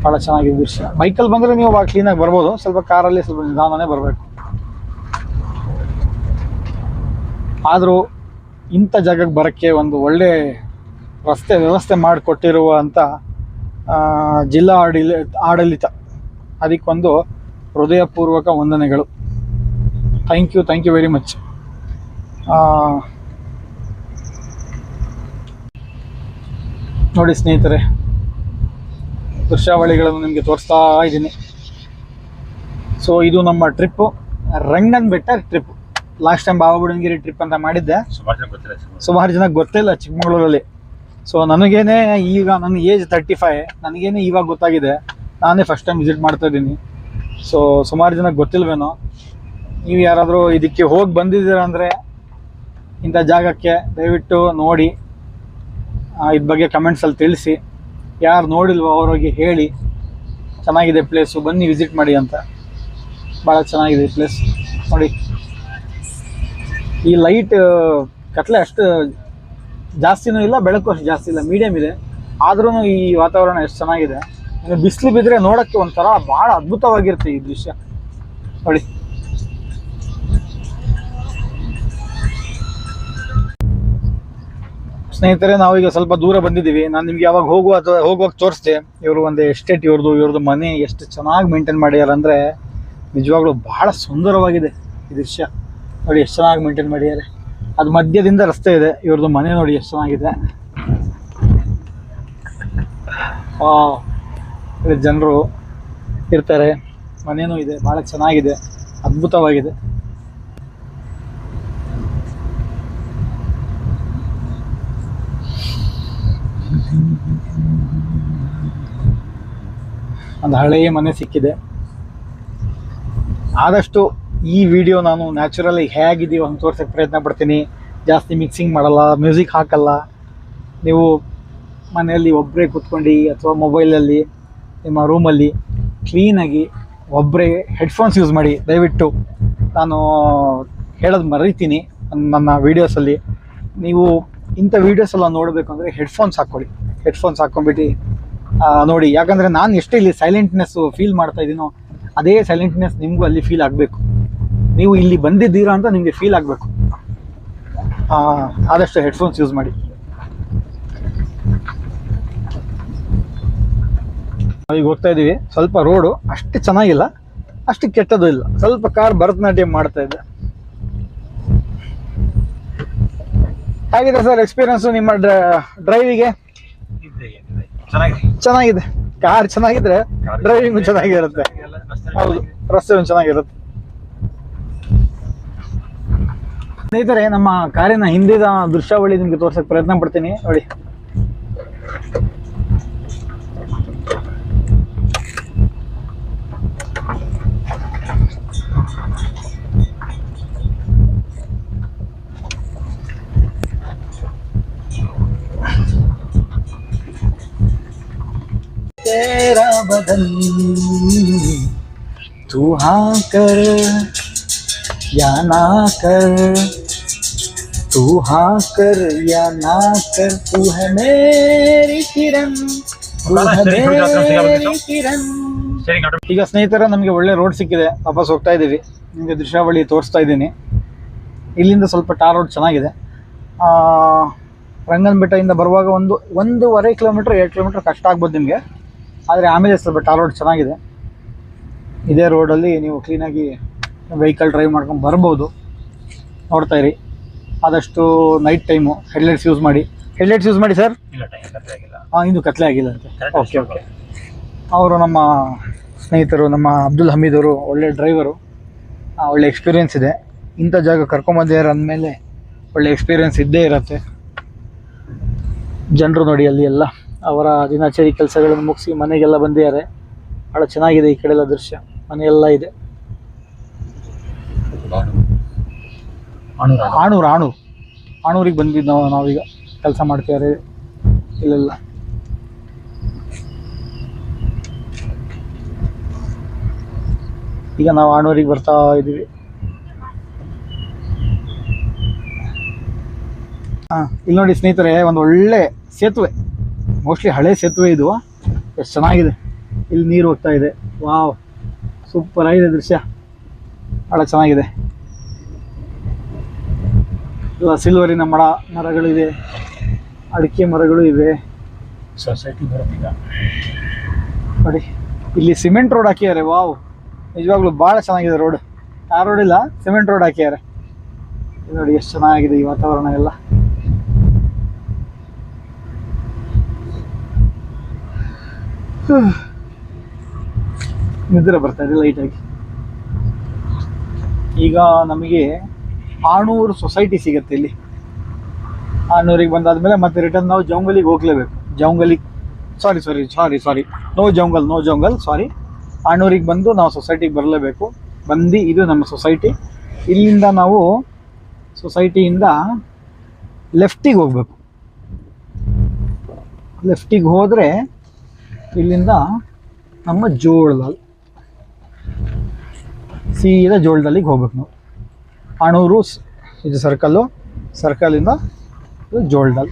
ಭಾಳ ಚೆನ್ನಾಗಿದೆ ದೃಶ್ಯ. ಬೈಕಲ್ಲಿ ಬಂದರೆ ನೀವು ಭಾಳ ಕ್ಲೀನಾಗಿ ಬರ್ಬೋದು, ಸ್ವಲ್ಪ ಕಾರಲ್ಲಿ ಸ್ವಲ್ಪ ನಿಧಾನನೇ ಬರಬೇಕು. ಆದರೂ ಇಂಥ ಜಾಗಕ್ಕೆ ಬರೋಕ್ಕೆ ಒಂದು ಒಳ್ಳೆ ರಸ್ತೆ ವ್ಯವಸ್ಥೆ ಮಾಡಿಕೊಟ್ಟಿರುವಂಥ ಜಿಲ್ಲಾ ಆಡಳಿತ, ಅದಕ್ಕೊಂದು ಹೃದಯಪೂರ್ವಕ ವಂದನೆಗಳು. Thank you very much. ನೋಡಿ ಸ್ನೇಹಿತರೆ, ದೃಶ್ಯಾವಳಿಗಳನ್ನು ನಿಮಗೆ ತೋರಿಸ್ತಾ ಇದ್ದೀನಿ. ಸೊ ಇದು ನಮ್ಮ trip, Rangana Betta trip. Last time Bababudangiri trip ಅಂತ ಮಾಡಿದ್ದೆ, ಸುಮಾರು ಜನಕ್ಕೆ ಗೊತ್ತಿಲ್ಲ ಚಿಕ್ಕಮಗಳೂರಲ್ಲಿ. ಸೊ ನನಗೇನೆ ಈಗ ನನ್ನ ಏಜ್ 35, ನನಗೇನೆ ಇವಾಗ ಗೊತ್ತಾಗಿದೆ. ನಾನೇ ಫಸ್ಟ್ ಟೈಮ್ ವಿಸಿಟ್ ಮಾಡ್ತಾ ಇದ್ದೀನಿ. ಸೊ ಸುಮಾರು ಜನಕ್ಕೆ ಗೊತ್ತಿಲ್ವೇನೋ. ನೀವು ಯಾರಾದರೂ ಇದಕ್ಕೆ ಹೋಗಿ ಬಂದಿದ್ದೀರ ಅಂದರೆ ಇಂಥ ಜಾಗಕ್ಕೆ ದಯವಿಟ್ಟು ನೋಡಿ, ಇದ್ರ ಬಗ್ಗೆ ಕಮೆಂಟ್ಸಲ್ಲಿ ತಿಳಿಸಿ. ಯಾರು ನೋಡಿಲ್ವೋ ಅವ್ರಿಗೆ ಹೇಳಿ ಚೆನ್ನಾಗಿದೆ ಪ್ಲೇಸು, ಬನ್ನಿ ವಿಸಿಟ್ ಮಾಡಿ ಅಂತ. ಭಾಳ ಚೆನ್ನಾಗಿದೆ ಪ್ಲೇಸ್ ನೋಡಿ. ಈ ಲೈಟ್ ಕತ್ಲೆ ಅಷ್ಟು ಜಾಸ್ತಿನೂ ಇಲ್ಲ, ಬೆಳಕು ಅಷ್ಟು ಜಾಸ್ತಿ ಇಲ್ಲ, ಮೀಡಿಯಮ್ ಇದೆ. ಆದ್ರೂ ಈ ವಾತಾವರಣ ಎಷ್ಟು ಚೆನ್ನಾಗಿದೆ. ಇನ್ನು ಬಿಸಿಲು ಬಿದ್ದರೆ ನೋಡೋಕ್ಕೆ ಒಂಥರ ಭಾಳ ಅದ್ಭುತವಾಗಿರುತ್ತೆ ಈ ದೃಶ್ಯ ನೋಡಿ. ಸ್ನೇಹಿತರೆ, ನಾವೀಗ ಸ್ವಲ್ಪ ದೂರ ಬಂದಿದ್ದೀವಿ. ನಾನು ನಿಮ್ಗೆ ಯಾವಾಗ ಹೋಗುವಾಗ ತೋರಿಸ್ದೆ. ಇವರು ಒಂದು ಎಸ್ಟೇಟ್, ಇವ್ರದ್ದು ಮನೆ ಎಷ್ಟು ಚೆನ್ನಾಗಿ ಮೇಂಟೈನ್ ಮಾಡ್ಯಾರ ಅಂದರೆ ನಿಜವಾಗ್ಲೂ ಭಾಳ ಸುಂದರವಾಗಿದೆ ಈ ದೃಶ್ಯ ನೋಡಿ. ಎಷ್ಟು ಚೆನ್ನಾಗಿ ಮೇಂಟೈನ್ ಮಾಡಿದ್ದಾರೆ. ಅದು ಮಧ್ಯದಿಂದ ರಸ್ತೆ ಇದೆ. ಇವ್ರದ್ದು ಮನೆ ನೋಡಿ ಎಷ್ಟು ಚೆನ್ನಾಗಿದೆ. ಜನರು ಇರ್ತಾರೆ, ಮನೇನೂ ಇದೆ, ಭಾಳ ಚೆನ್ನಾಗಿದೆ, ಅದ್ಭುತವಾಗಿದೆ. ಒಂದು ಹಳೆಯ ಮನೆ ಸಿಕ್ಕಿದೆ. ಆದಷ್ಟು ಈ ವಿಡಿಯೋ ನಾನು ನ್ಯಾಚುರಲಿ ಹೇಗಿದೆಯೋ ಅಂತ ತೋರ್ಸೋಕ್ಕೆ ಪ್ರಯತ್ನ ಪಡ್ತೀನಿ. ಜಾಸ್ತಿ ಮಿಕ್ಸಿಂಗ್ ಮಾಡಲ್ಲ, ಮ್ಯೂಸಿಕ್ ಹಾಕಲ್ಲ. ನೀವು ಮನೆಯಲ್ಲಿ ಒಬ್ಬರೇ ಕೂತ್ಕೊಂಡು ಅಥವಾ ಮೊಬೈಲಲ್ಲಿ ನಿಮ್ಮ ರೂಮಲ್ಲಿ ಕ್ಲೀನಾಗಿ ಒಬ್ಬರೇ ಹೆಡ್ಫೋನ್ಸ್ ಯೂಸ್ ಮಾಡಿ. ದಯವಿಟ್ಟು ನಾನು ಹೇಳೋದು ಮರೀತೀನಿ, ನನ್ನ ವೀಡಿಯೋಸಲ್ಲಿ. ನೀವು ಇಂಥ ವೀಡಿಯೋಸ್ ಎಲ್ಲ ನೋಡಬೇಕು ಅಂದರೆ ಹೆಡ್ಫೋನ್ಸ್ ಹಾಕ್ಕೊಳ್ಳಿ. ಹೆಡ್ಫೋನ್ಸ್ ಹಾಕ್ಕೊಂಡ್ಬಿಟ್ಟು ನೋಡಿ. ಯಾಕಂದರೆ ನಾನು ಎಷ್ಟು ಇಲ್ಲಿ ಸೈಲೆಂಟ್ನೆಸ್ಸು ಫೀಲ್ ಮಾಡ್ತಾ ಇದ್ದೀನೋ ಅದೇ ಸೈಲೆಂಟ್ನೆಸ್ ನಿಮಗೂ ಅಲ್ಲಿ ಫೀಲ್ ಆಗಬೇಕು. ನೀವು ಇಲ್ಲಿ ಬಂದಿದ್ದೀರಾ ಅಂತ ನಿಮಗೆ ಫೀಲ್ ಆಗಬೇಕು. ಆದಷ್ಟು ಹೆಡ್ಫೋನ್ಸ್ ಯೂಸ್ ಮಾಡಿ. ಈಗ ಹೋಗ್ತಾ ಇದ್ದೀವಿ. ಸ್ವಲ್ಪ ರೋಡು ಅಷ್ಟು ಚೆನ್ನಾಗಿಲ್ಲ, ಅಷ್ಟು ಕೆಟ್ಟದ್ದು ಇಲ್ಲ. ಸ್ವಲ್ಪ ಕಾರ್ ಭರತನಾಟ್ಯ ಮಾಡ್ತಾ ಇದ್ದೆ. ಹೇಗಿದೆ ಸರ್ ಎಕ್ಸ್ಪೀರಿಯನ್ಸು ನಿಮ್ಮ ಡ್ರೈವಿಗೆ? ಚೆನ್ನಾಗಿದೆ. ಕಾರ್ ಚೆನ್ನಾಗಿದ್ರೆ ಡ್ರೈವಿಂಗು ಚೆನ್ನಾಗಿರುತ್ತೆ. ಹೌದು, ರಸ್ತೆ ಚೆನ್ನಾಗಿರುತ್ತೆ. ಸ್ನೇಹಿತರೆ, ನಮ್ಮ ಕಾರಿನ ಹಿಂದಿನ ದೃಶ್ಯಾವಳಿ ನಿಮಗೆ ತೋರ್ಸಕ್ಕೆ ಪ್ರಯತ್ನ ಪಡ್ತೀನಿ. ನೋಡಿ, तेरा बदन तू हाँ कर या ना कर, तू हाँ कर या ना कर, तू है मेरी किरण, तू है मेरी किरण. ಈಗ ಸ್ನೇಹಿತರೆ, ನಮಗೆ ಒಳ್ಳೆ ರೋಡ್ ಸಿಕ್ಕಿದೆ. ವಾಪಸ್ ಹೋಗ್ತಾ ಇದ್ದೀವಿ. ನಿಮಗೆ ದೃಶ್ಯಾವಳಿ ತೋರಿಸ್ತಾ ಇದ್ದೀನಿ. ಇಲ್ಲಿಂದ ಸ್ವಲ್ಪ ಟಾರ್ ರೋಡ್ ಚೆನ್ನಾಗಿದೆ. ರಂಗನಬೆಟ್ಟದಿಂದ ಬರುವಾಗ 1.5 ಕಿಲೋಮೀಟ್ರ್ 2 ಕಿಲೋಮೀಟ್ರ್ ಕಷ್ಟ ಆಗ್ಬೋದು ನಿಮಗೆ. ಆದರೆ ಆಮೇಲೆ ಸ್ವಲ್ಪ ಟಾರ್ ರೋಡ್ ಚೆನ್ನಾಗಿದೆ. ಇದೇ ರೋಡಲ್ಲಿ ನೀವು ಕ್ಲೀನಾಗಿ ವೆಹಿಕಲ್ ಡ್ರೈವ್ ಮಾಡ್ಕೊಂಡು ಬರ್ಬೋದು. ನೋಡ್ತಾ ಇರಿ. ಆದಷ್ಟು ನೈಟ್ ಟೈಮು ಹೆಡ್ಲೈಟ್ಸ್ ಯೂಸ್ ಮಾಡಿ. ಹೆಡ್ಲೈಟ್ಸ್ ಯೂಸ್ ಮಾಡಿ ಸರ್. ಇನ್ನೂ ಕತ್ಲೆ ಆಗಿಲ್ಲ ಅಂತೆ. ಓಕೆ. ಅವರು ನಮ್ಮ ಸ್ನೇಹಿತರು, ನಮ್ಮ ಅಬ್ದುಲ್ ಹಮೀದ್ ಅವರು ಒಳ್ಳೆ ಡ್ರೈವರು. ಒಳ್ಳೆ ಎಕ್ಸ್ಪೀರಿಯೆನ್ಸ್ ಇದೆ. ಇಂಥ ಜಾಗ ಕರ್ಕೊಂಬಂದಿದ್ದಾರೆ ಅಂದಮೇಲೆ ಒಳ್ಳೆ ಎಕ್ಸ್ಪೀರಿಯೆನ್ಸ್ ಇದ್ದೇ ಇರುತ್ತೆ. ಜನರು ನೋಡಿ ಅಲ್ಲಿ ಎಲ್ಲ ಅವರ ದಿನಚರಿ ಕೆಲಸಗಳನ್ನು ಮುಗಿಸಿ ಮನೆಗೆಲ್ಲ ಬಂದಿದ್ದಾರೆ. ಭಾಳ ಚೆನ್ನಾಗಿದೆ ಈ ಕಡೆ ಎಲ್ಲ ದೃಶ್ಯ. ಮನೆಯೆಲ್ಲ ಇದೆ. ಆಣೂರಿಗೆ ಬಂದಿದ್ದು ನಾವೀಗ ಕೆಲಸ ಮಾಡ್ತಿದ್ದಾರೆ ಇಲ್ಲೆಲ್ಲ. ಈಗ ನಾವು ಆಣೂರಿಗೆ ಬರ್ತಾ ಇದ್ದೀವಿ. ಇಲ್ಲಿ ನೋಡಿ ಸ್ನೇಹಿತರೆ, ಒಂದು ಒಳ್ಳೆ ಸೇತುವೆ. ಮೋಸ್ಟ್ಲಿ ಹಳೆ ಸೇತುವೆ ಇದು. ಎಷ್ಟು ಚೆನ್ನಾಗಿದೆ. ಇಲ್ಲಿ ನೀರು ಹೋಗ್ತಾ ಇದೆ. ವಾವ್, ಸೂಪರ್ ಆಗಿದೆ ದೃಶ್ಯ. ಭಾಳ ಚೆನ್ನಾಗಿದೆ. ಇಲ್ಲ ಸಿಲ್ವರಿನ ಮರಗಳಿವೆ, ಅಡಿಕೆ ಮರಗಳು ಇವೆ. ಸೊಸೈಟಿ ಬರೋದೀಗ ನೋಡಿ. ಇಲ್ಲಿ ಸಿಮೆಂಟ್ ರೋಡ್ ಹಾಕಿದ್ದಾರೆ. ವಾವ್, ನಿಜವಾಗ್ಲೂ ಭಾಳ ಚೆನ್ನಾಗಿದೆ ರೋಡ್. ಆ ರೋಡ್ ಇಲ್ಲ, ಸಿಮೆಂಟ್ ರೋಡ್ ಹಾಕಿದ್ದಾರೆ. ನೋಡಿ ಎಷ್ಟು ಚೆನ್ನಾಗಿದೆ ಈ ವಾತಾವರಣ ಎಲ್ಲ. ನಿದ್ರೆ ಬರ್ತಾ ಇದೆ ಲೈಟಾಗಿ. ಈಗ ನಮಗೆ ಆಣೂರು ಸೊಸೈಟಿ ಸಿಗುತ್ತೆ ಇಲ್ಲಿ. ಆಣೂರಿಗೆ ಬಂದಾದ್ಮೇಲೆ ಮತ್ತೆ ರಿಟರ್ನ್ ನಾವು ಜಂಗಲಿಗೆ ಹೋಗ್ಲೇಬೇಕು. ನೋ ಜಂಗಲ್ ಸಾರಿ. ಆಣೂರಿಗೆ ಬಂದು ನಾವು ಸೊಸೈಟಿಗೆ ಬರಲೇಬೇಕು. ಬಂದು ಇದು ನಮ್ಮ ಸೊಸೈಟಿ. ಇಲ್ಲಿಂದ ನಾವು ಸೊಸೈಟಿಯಿಂದ ಲೆಫ್ಟಿಗೆ ಹೋಗ್ಬೇಕು. ಲೆಫ್ಟಿಗೆ ಹೋದರೆ ಇಲ್ಲಿಂದ ನಮ್ಮ ಜೋಳದಾಲ್, ಸೀದಾ ಜೋಳದಲ್ಲಿಗೆ ಹೋಗ್ಬೇಕು ನಾವು. ಆಣೂರು ಇದು ಸರ್ಕಲಿಂದ ಜೋಳದಾಲ್.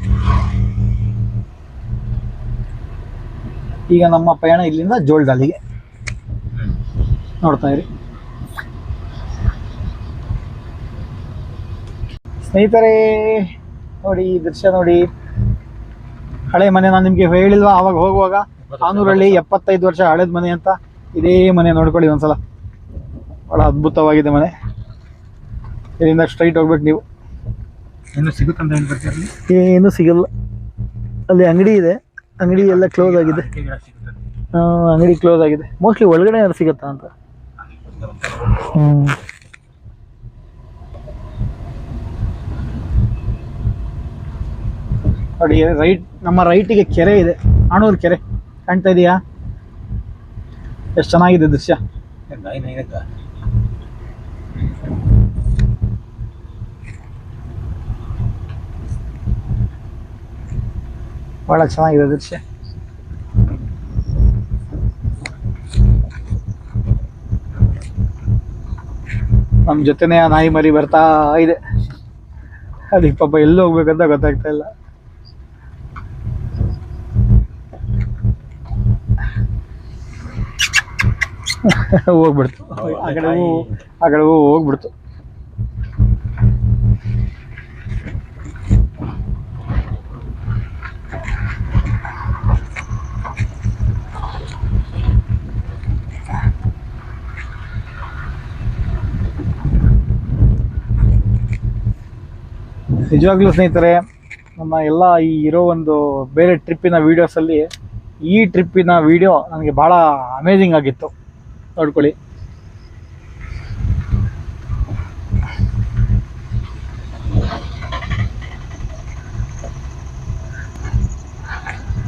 ಈಗ ನಮ್ಮ ಪಯಣ ಇಲ್ಲಿಂದ ಜೋಳದಾಲಿಗೆ. ನೋಡ್ತಾ ಇರಿ ಸ್ನೇಹಿತರೆ. ನೋಡಿ ಈ ದೃಶ್ಯ ನೋಡಿ. ಹಳೆ ಮನೆ ನಾನು ನಿಮಗೆ ಹೇಳಿಲ್ವಾ ಆವಾಗ ಹೋಗುವಾಗ, ಆನೂರಲ್ಲಿ 75 ವರ್ಷ ಹಳೇದ ಮನೆ ಅಂತ. ಇದೇ ಮನೆ ನೋಡ್ಕೊಳ್ಳಿ ಒಂದ್ಸಲ. ಭಾಳ ಅದ್ಭುತವಾಗಿದೆ ಮನೆ. ಇಲ್ಲಿಂದ ಸ್ಟ್ರೈಟ್ ಹೋಗ್ಬೇಕು ನೀವು. ಏನು ಸಿಗಲ್ಲ. ಅಲ್ಲಿ ಅಂಗಡಿ ಇದೆ, ಅಂಗಡಿ ಎಲ್ಲ ಕ್ಲೋಸ್ ಆಗಿದೆ. ಅಂಗಡಿ ಕ್ಲೋಸ್ ಆಗಿದೆ. ಮೋಸ್ಟ್ಲಿ ಒಳಗಡೆ ಯಾರು ಸಿಗುತ್ತಾ ಅಂತ. ನೋಡಿ ನಮ್ಮ ರೈಟಿಗೆ ಕೆರೆ ಇದೆ. ಆಣೂರು ಕೆರೆ ಕಾಣ್ತಾ ಇದೆಯಾ? ಎಷ್ಟು ಚೆನ್ನಾಗಿದೆ ದೃಶ್ಯ. ಭಾಳ ಚೆನ್ನಾಗಿದೆ ದೃಶ್ಯ. ನಮ್ಮ ಜೊತೆನೇ ಆ ನಾಯಿ ಮರಿ ಬರ್ತಾ ಇದೆ. ಅದಕ್ಕೆ ಪಾಪ ಎಲ್ಲಿ ಹೋಗ್ಬೇಕಂತ ಗೊತ್ತಾಗ್ತಾ ಇಲ್ಲ. ಹೋಗ್ಬಿಡ್ತು ಆ ಕಡೆ ಹೋಗ್ಬಿಡ್ತು. ನಿಜವಾಗ್ಲೂ ಸ್ನೇಹಿತರೆ, ನಮ್ಮ ಎಲ್ಲ ಈ ಇರೋ ಒಂದು ಬೇರೆ ಟ್ರಿಪ್ಪಿನ ವೀಡಿಯೋಸಲ್ಲಿ ಈ ಟ್ರಿಪ್ಪಿನ ವೀಡಿಯೋ ನನಗೆ ಭಾಳ ಅಮೇಝಿಂಗ್ ಆಗಿತ್ತು. ನೋಡ್ಕೊಳ್ಳಿ.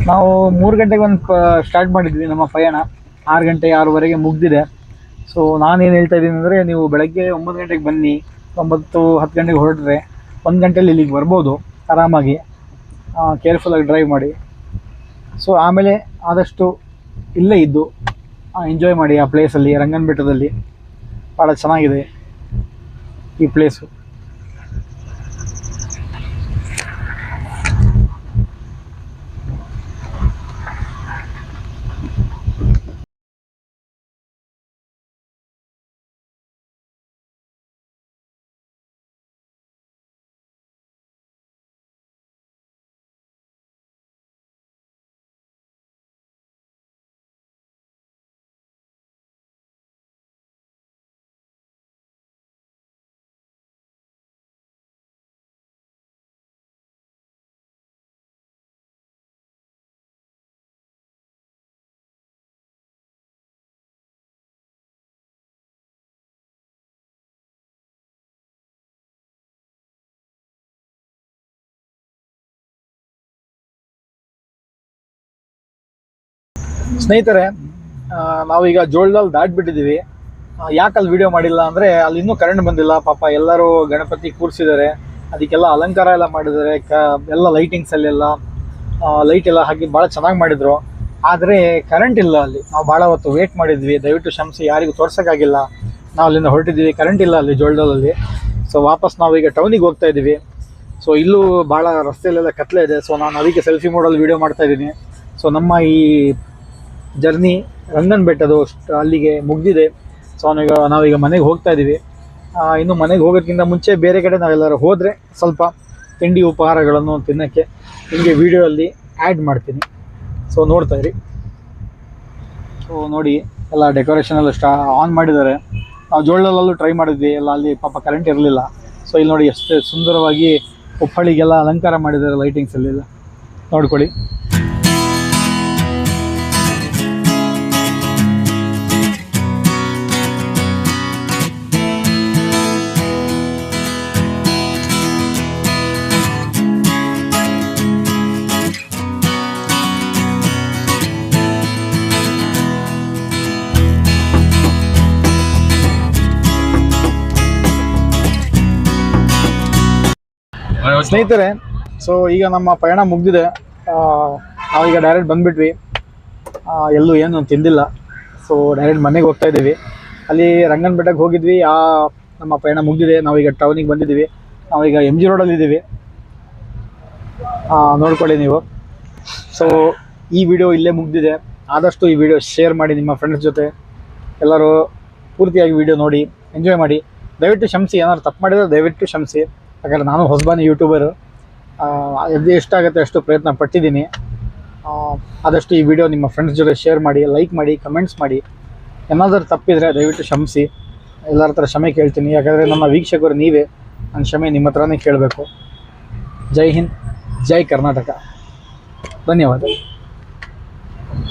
ನಾವು 3 ಗಂಟೆಗೆ ಸ್ಟಾರ್ಟ್ ಮಾಡಿದ್ವಿ ನಮ್ಮ ಪಯಣ. 6 ಗಂಟೆ 6:30 ಮುಗ್ದಿದೆ. ಸೊ ನಾನೇನು ಹೇಳ್ತಾ ಇದ್ದೀನಿ ಅಂದರೆ, ನೀವು ಬೆಳಗ್ಗೆ 9 ಗಂಟೆಗೆ ಬನ್ನಿ, 9-10 ಗಂಟೆಗೆ ಹೊರಟ್ರೆ 1 ಗಂಟೆಯಲ್ಲಿ ಇಲ್ಲಿಗೆ ಬರ್ಬೋದು ಆರಾಮಾಗಿ. ಕೇರ್ಫುಲ್ಲಾಗಿ ಡ್ರೈವ್ ಮಾಡಿ. ಸೊ ಆಮೇಲೆ ಆದಷ್ಟು ಇಲ್ಲೇ ಇದ್ದು ಎಂಜಾಯ್ ಮಾಡಿ ಆ ಪ್ಲೇಸಲ್ಲಿ. ರಂಗನ ಬೆಟ್ಟದಲ್ಲಿ ಭಾಳ ಚೆನ್ನಾಗಿದೆ ಈ ಪ್ಲೇಸು. ಸ್ನೇಹಿತರೆ, ನಾವೀಗ ಜೋಳದಲ್ಲಿ ದಾಟ್ಬಿಟ್ಟಿದ್ದೀವಿ. ಯಾಕೆ ಅಲ್ಲಿ ವಿಡಿಯೋ ಮಾಡಿಲ್ಲ ಅಂದರೆ, ಅಲ್ಲಿ ಇನ್ನೂ ಕರೆಂಟ್ ಬಂದಿಲ್ಲ. ಪಾಪ ಎಲ್ಲರೂ ಗಣಪತಿ ಕೂರಿಸಿದ್ದಾರೆ, ಅದಕ್ಕೆಲ್ಲ ಅಲಂಕಾರ ಎಲ್ಲ ಮಾಡಿದ್ದಾರೆ. ಎಲ್ಲ ಲೈಟಿಂಗ್ಸಲ್ಲೆಲ್ಲ ಲೈಟ್ ಎಲ್ಲ ಹಾಕಿ ಭಾಳ ಚೆನ್ನಾಗಿ ಮಾಡಿದರು. ಆದರೆ ಕರೆಂಟ್ ಇಲ್ಲ ಅಲ್ಲಿ. ನಾವು ಭಾಳ ಹೊತ್ತು ವೇಟ್ ಮಾಡಿದ್ವಿ. ದಯವಿಟ್ಟು ಕ್ಷಮಿಸಿ, ಯಾರಿಗೂ ತೋರ್ಸೋಕ್ಕಾಗಿಲ್ಲ. ನಾವು ಅಲ್ಲಿಂದ ಹೊರಟಿದ್ದೀವಿ, ಕರೆಂಟ್ ಇಲ್ಲ ಅಲ್ಲಿ ಜೋಳದಲ್ಲಿ. ಸೊ ವಾಪಸ್ ನಾವೀಗ ಟೌನಿಗೆ ಹೋಗ್ತಾ ಇದ್ದೀವಿ. ಸೊ ಇಲ್ಲೂ ಭಾಳ ರಸ್ತೆಯಲ್ಲೆಲ್ಲ ಕತ್ಲೆ ಇದೆ. ಸೊ ನಾನು ಅದಕ್ಕೆ ಸೆಲ್ಫಿ ಮೋಡಲ್ಲಿ ವೀಡಿಯೋ ಮಾಡ್ತಾಯಿದ್ದೀನಿ. ಸೊ ನಮ್ಮ ಈ ಜರ್ನಿ ರಂಗನ ಬೆಟ್ಟದು ಅಲ್ಲಿಗೆ ಮುಗ್ದಿದೆ. ಸೊ ನಾವೀಗ ಮನೆಗೆ ಹೋಗ್ತಾ ಇದ್ದೀವಿ. ಇನ್ನು ಮನೆಗೆ ಹೋಗೋದಕ್ಕಿಂತ ಮುಂಚೆ ಬೇರೆ ಕಡೆ ನಾವೆಲ್ಲರೂ ಹೋದರೆ ಸ್ವಲ್ಪ ತಿಂಡಿ ಉಪಹಾರಗಳನ್ನು ತಿನ್ನೋಕ್ಕೆ ನಿಮಗೆ ವೀಡಿಯೋಲ್ಲಿ ಆ್ಯಡ್ ಮಾಡ್ತೀನಿ. ಸೊ ನೋಡ್ತಾ ಇರಿ. ಸೊ ನೋಡಿ, ಎಲ್ಲ ಡೆಕೋರೇಷನ್ ಎಲ್ಲ ಆನ್ ಮಾಡಿದ್ದಾರೆ. ನಾವು ಜೋಳದಲ್ಲೂ ಟ್ರೈ ಮಾಡಿದ್ವಿ, ಎಲ್ಲ ಅಲ್ಲಿ ಪಾಪ ಕರೆಂಟ್ ಇರಲಿಲ್ಲ. ಸೊ ಇಲ್ಲಿ ನೋಡಿ ಎಷ್ಟು ಸುಂದರವಾಗಿ ಉಪ್ಪಳಿಗೆಲ್ಲ ಅಲಂಕಾರ ಮಾಡಿದ್ದಾರೆ ಲೈಟಿಂಗ್ಸಲ್ಲೆಲ್ಲ. ನೋಡ್ಕೊಳ್ಳಿ. ಸ್ನೇಹಿತರೆ, ಸೊ ಈಗ ನಮ್ಮ ಪಯಣ ಮುಗಿದಿದೆ. ನಾವೀಗ ಡೈರೆಕ್ಟ್ ಬಂದುಬಿಟ್ವಿ. ಎಲ್ಲೂ ಏನು ತಿಂದಿಲ್ಲ. ಸೊ ಡೈರೆಕ್ಟ್ ಮನೆಗೆ ಹೋಗ್ತಾ ಇದ್ದೀವಿ. ಅಲ್ಲಿ ರಂಗನ ಬೆಟ್ಟಕ್ಕೆ ಹೋಗಿದ್ವಿ. ನಮ್ಮ ಪಯಣ ಮುಗಿದಿದೆ. ನಾವೀಗ ಟೌನಿಗೆ ಬಂದಿದ್ದೀವಿ. ನಾವೀಗ MG ರೋಡಲ್ಲಿದ್ದೀವಿ. ನೋಡ್ಕೊಳ್ಳಿ ನೀವು. ಸೊ ಈ ವಿಡಿಯೋ ಇಲ್ಲೇ ಮುಗಿದಿದೆ. ಆದಷ್ಟು ಈ ವಿಡಿಯೋ ಶೇರ್ ಮಾಡಿ ನಿಮ್ಮ ಫ್ರೆಂಡ್ಸ್ ಜೊತೆ. ಎಲ್ಲರೂ ಪೂರ್ತಿಯಾಗಿ ವಿಡಿಯೋ ನೋಡಿ ಎಂಜಾಯ್ ಮಾಡಿ. ದಯವಿಟ್ಟು ಕ್ಷಮಿಸಿ, ಏನಾದ್ರು ತಪ್ಪು ಮಾಡಿದರೆ ದಯವಿಟ್ಟು ಕ್ಷಮಿಸಿ. ಯಾಕಂದರೆ ನಾನು ಹೊಸಬಾನಿ ಯೂಟ್ಯೂಬರು. ಎಷ್ಟಾಗುತ್ತೆ ಅಷ್ಟು ಪ್ರಯತ್ನ ಪಟ್ಟಿದ್ದೀನಿ. ಆದಷ್ಟು ಈ ವಿಡಿಯೋ ನಿಮ್ಮ ಫ್ರೆಂಡ್ಸ್ ಜೊತೆ ಶೇರ್ ಮಾಡಿ, ಲೈಕ್ ಮಾಡಿ, ಕಮೆಂಟ್ಸ್ ಮಾಡಿ. ಏನಾದರೂ ತಪ್ಪಿದರೆ ದಯವಿಟ್ಟು ಕ್ಷಮಿಸಿ. ಎಲ್ಲರ ಹತ್ರ ಕ್ಷಮೆ ಕೇಳ್ತೀನಿ. ಯಾಕಂದರೆ ನಮ್ಮ ವೀಕ್ಷಕರು ನೀವೇ. ನನ್ನ ಕ್ಷಮೆ ನಿಮ್ಮ ಹತ್ರನೇ ಕೇಳಬೇಕು. ಜೈ ಹಿಂದ್, ಜೈ ಕರ್ನಾಟಕ. ಧನ್ಯವಾದ.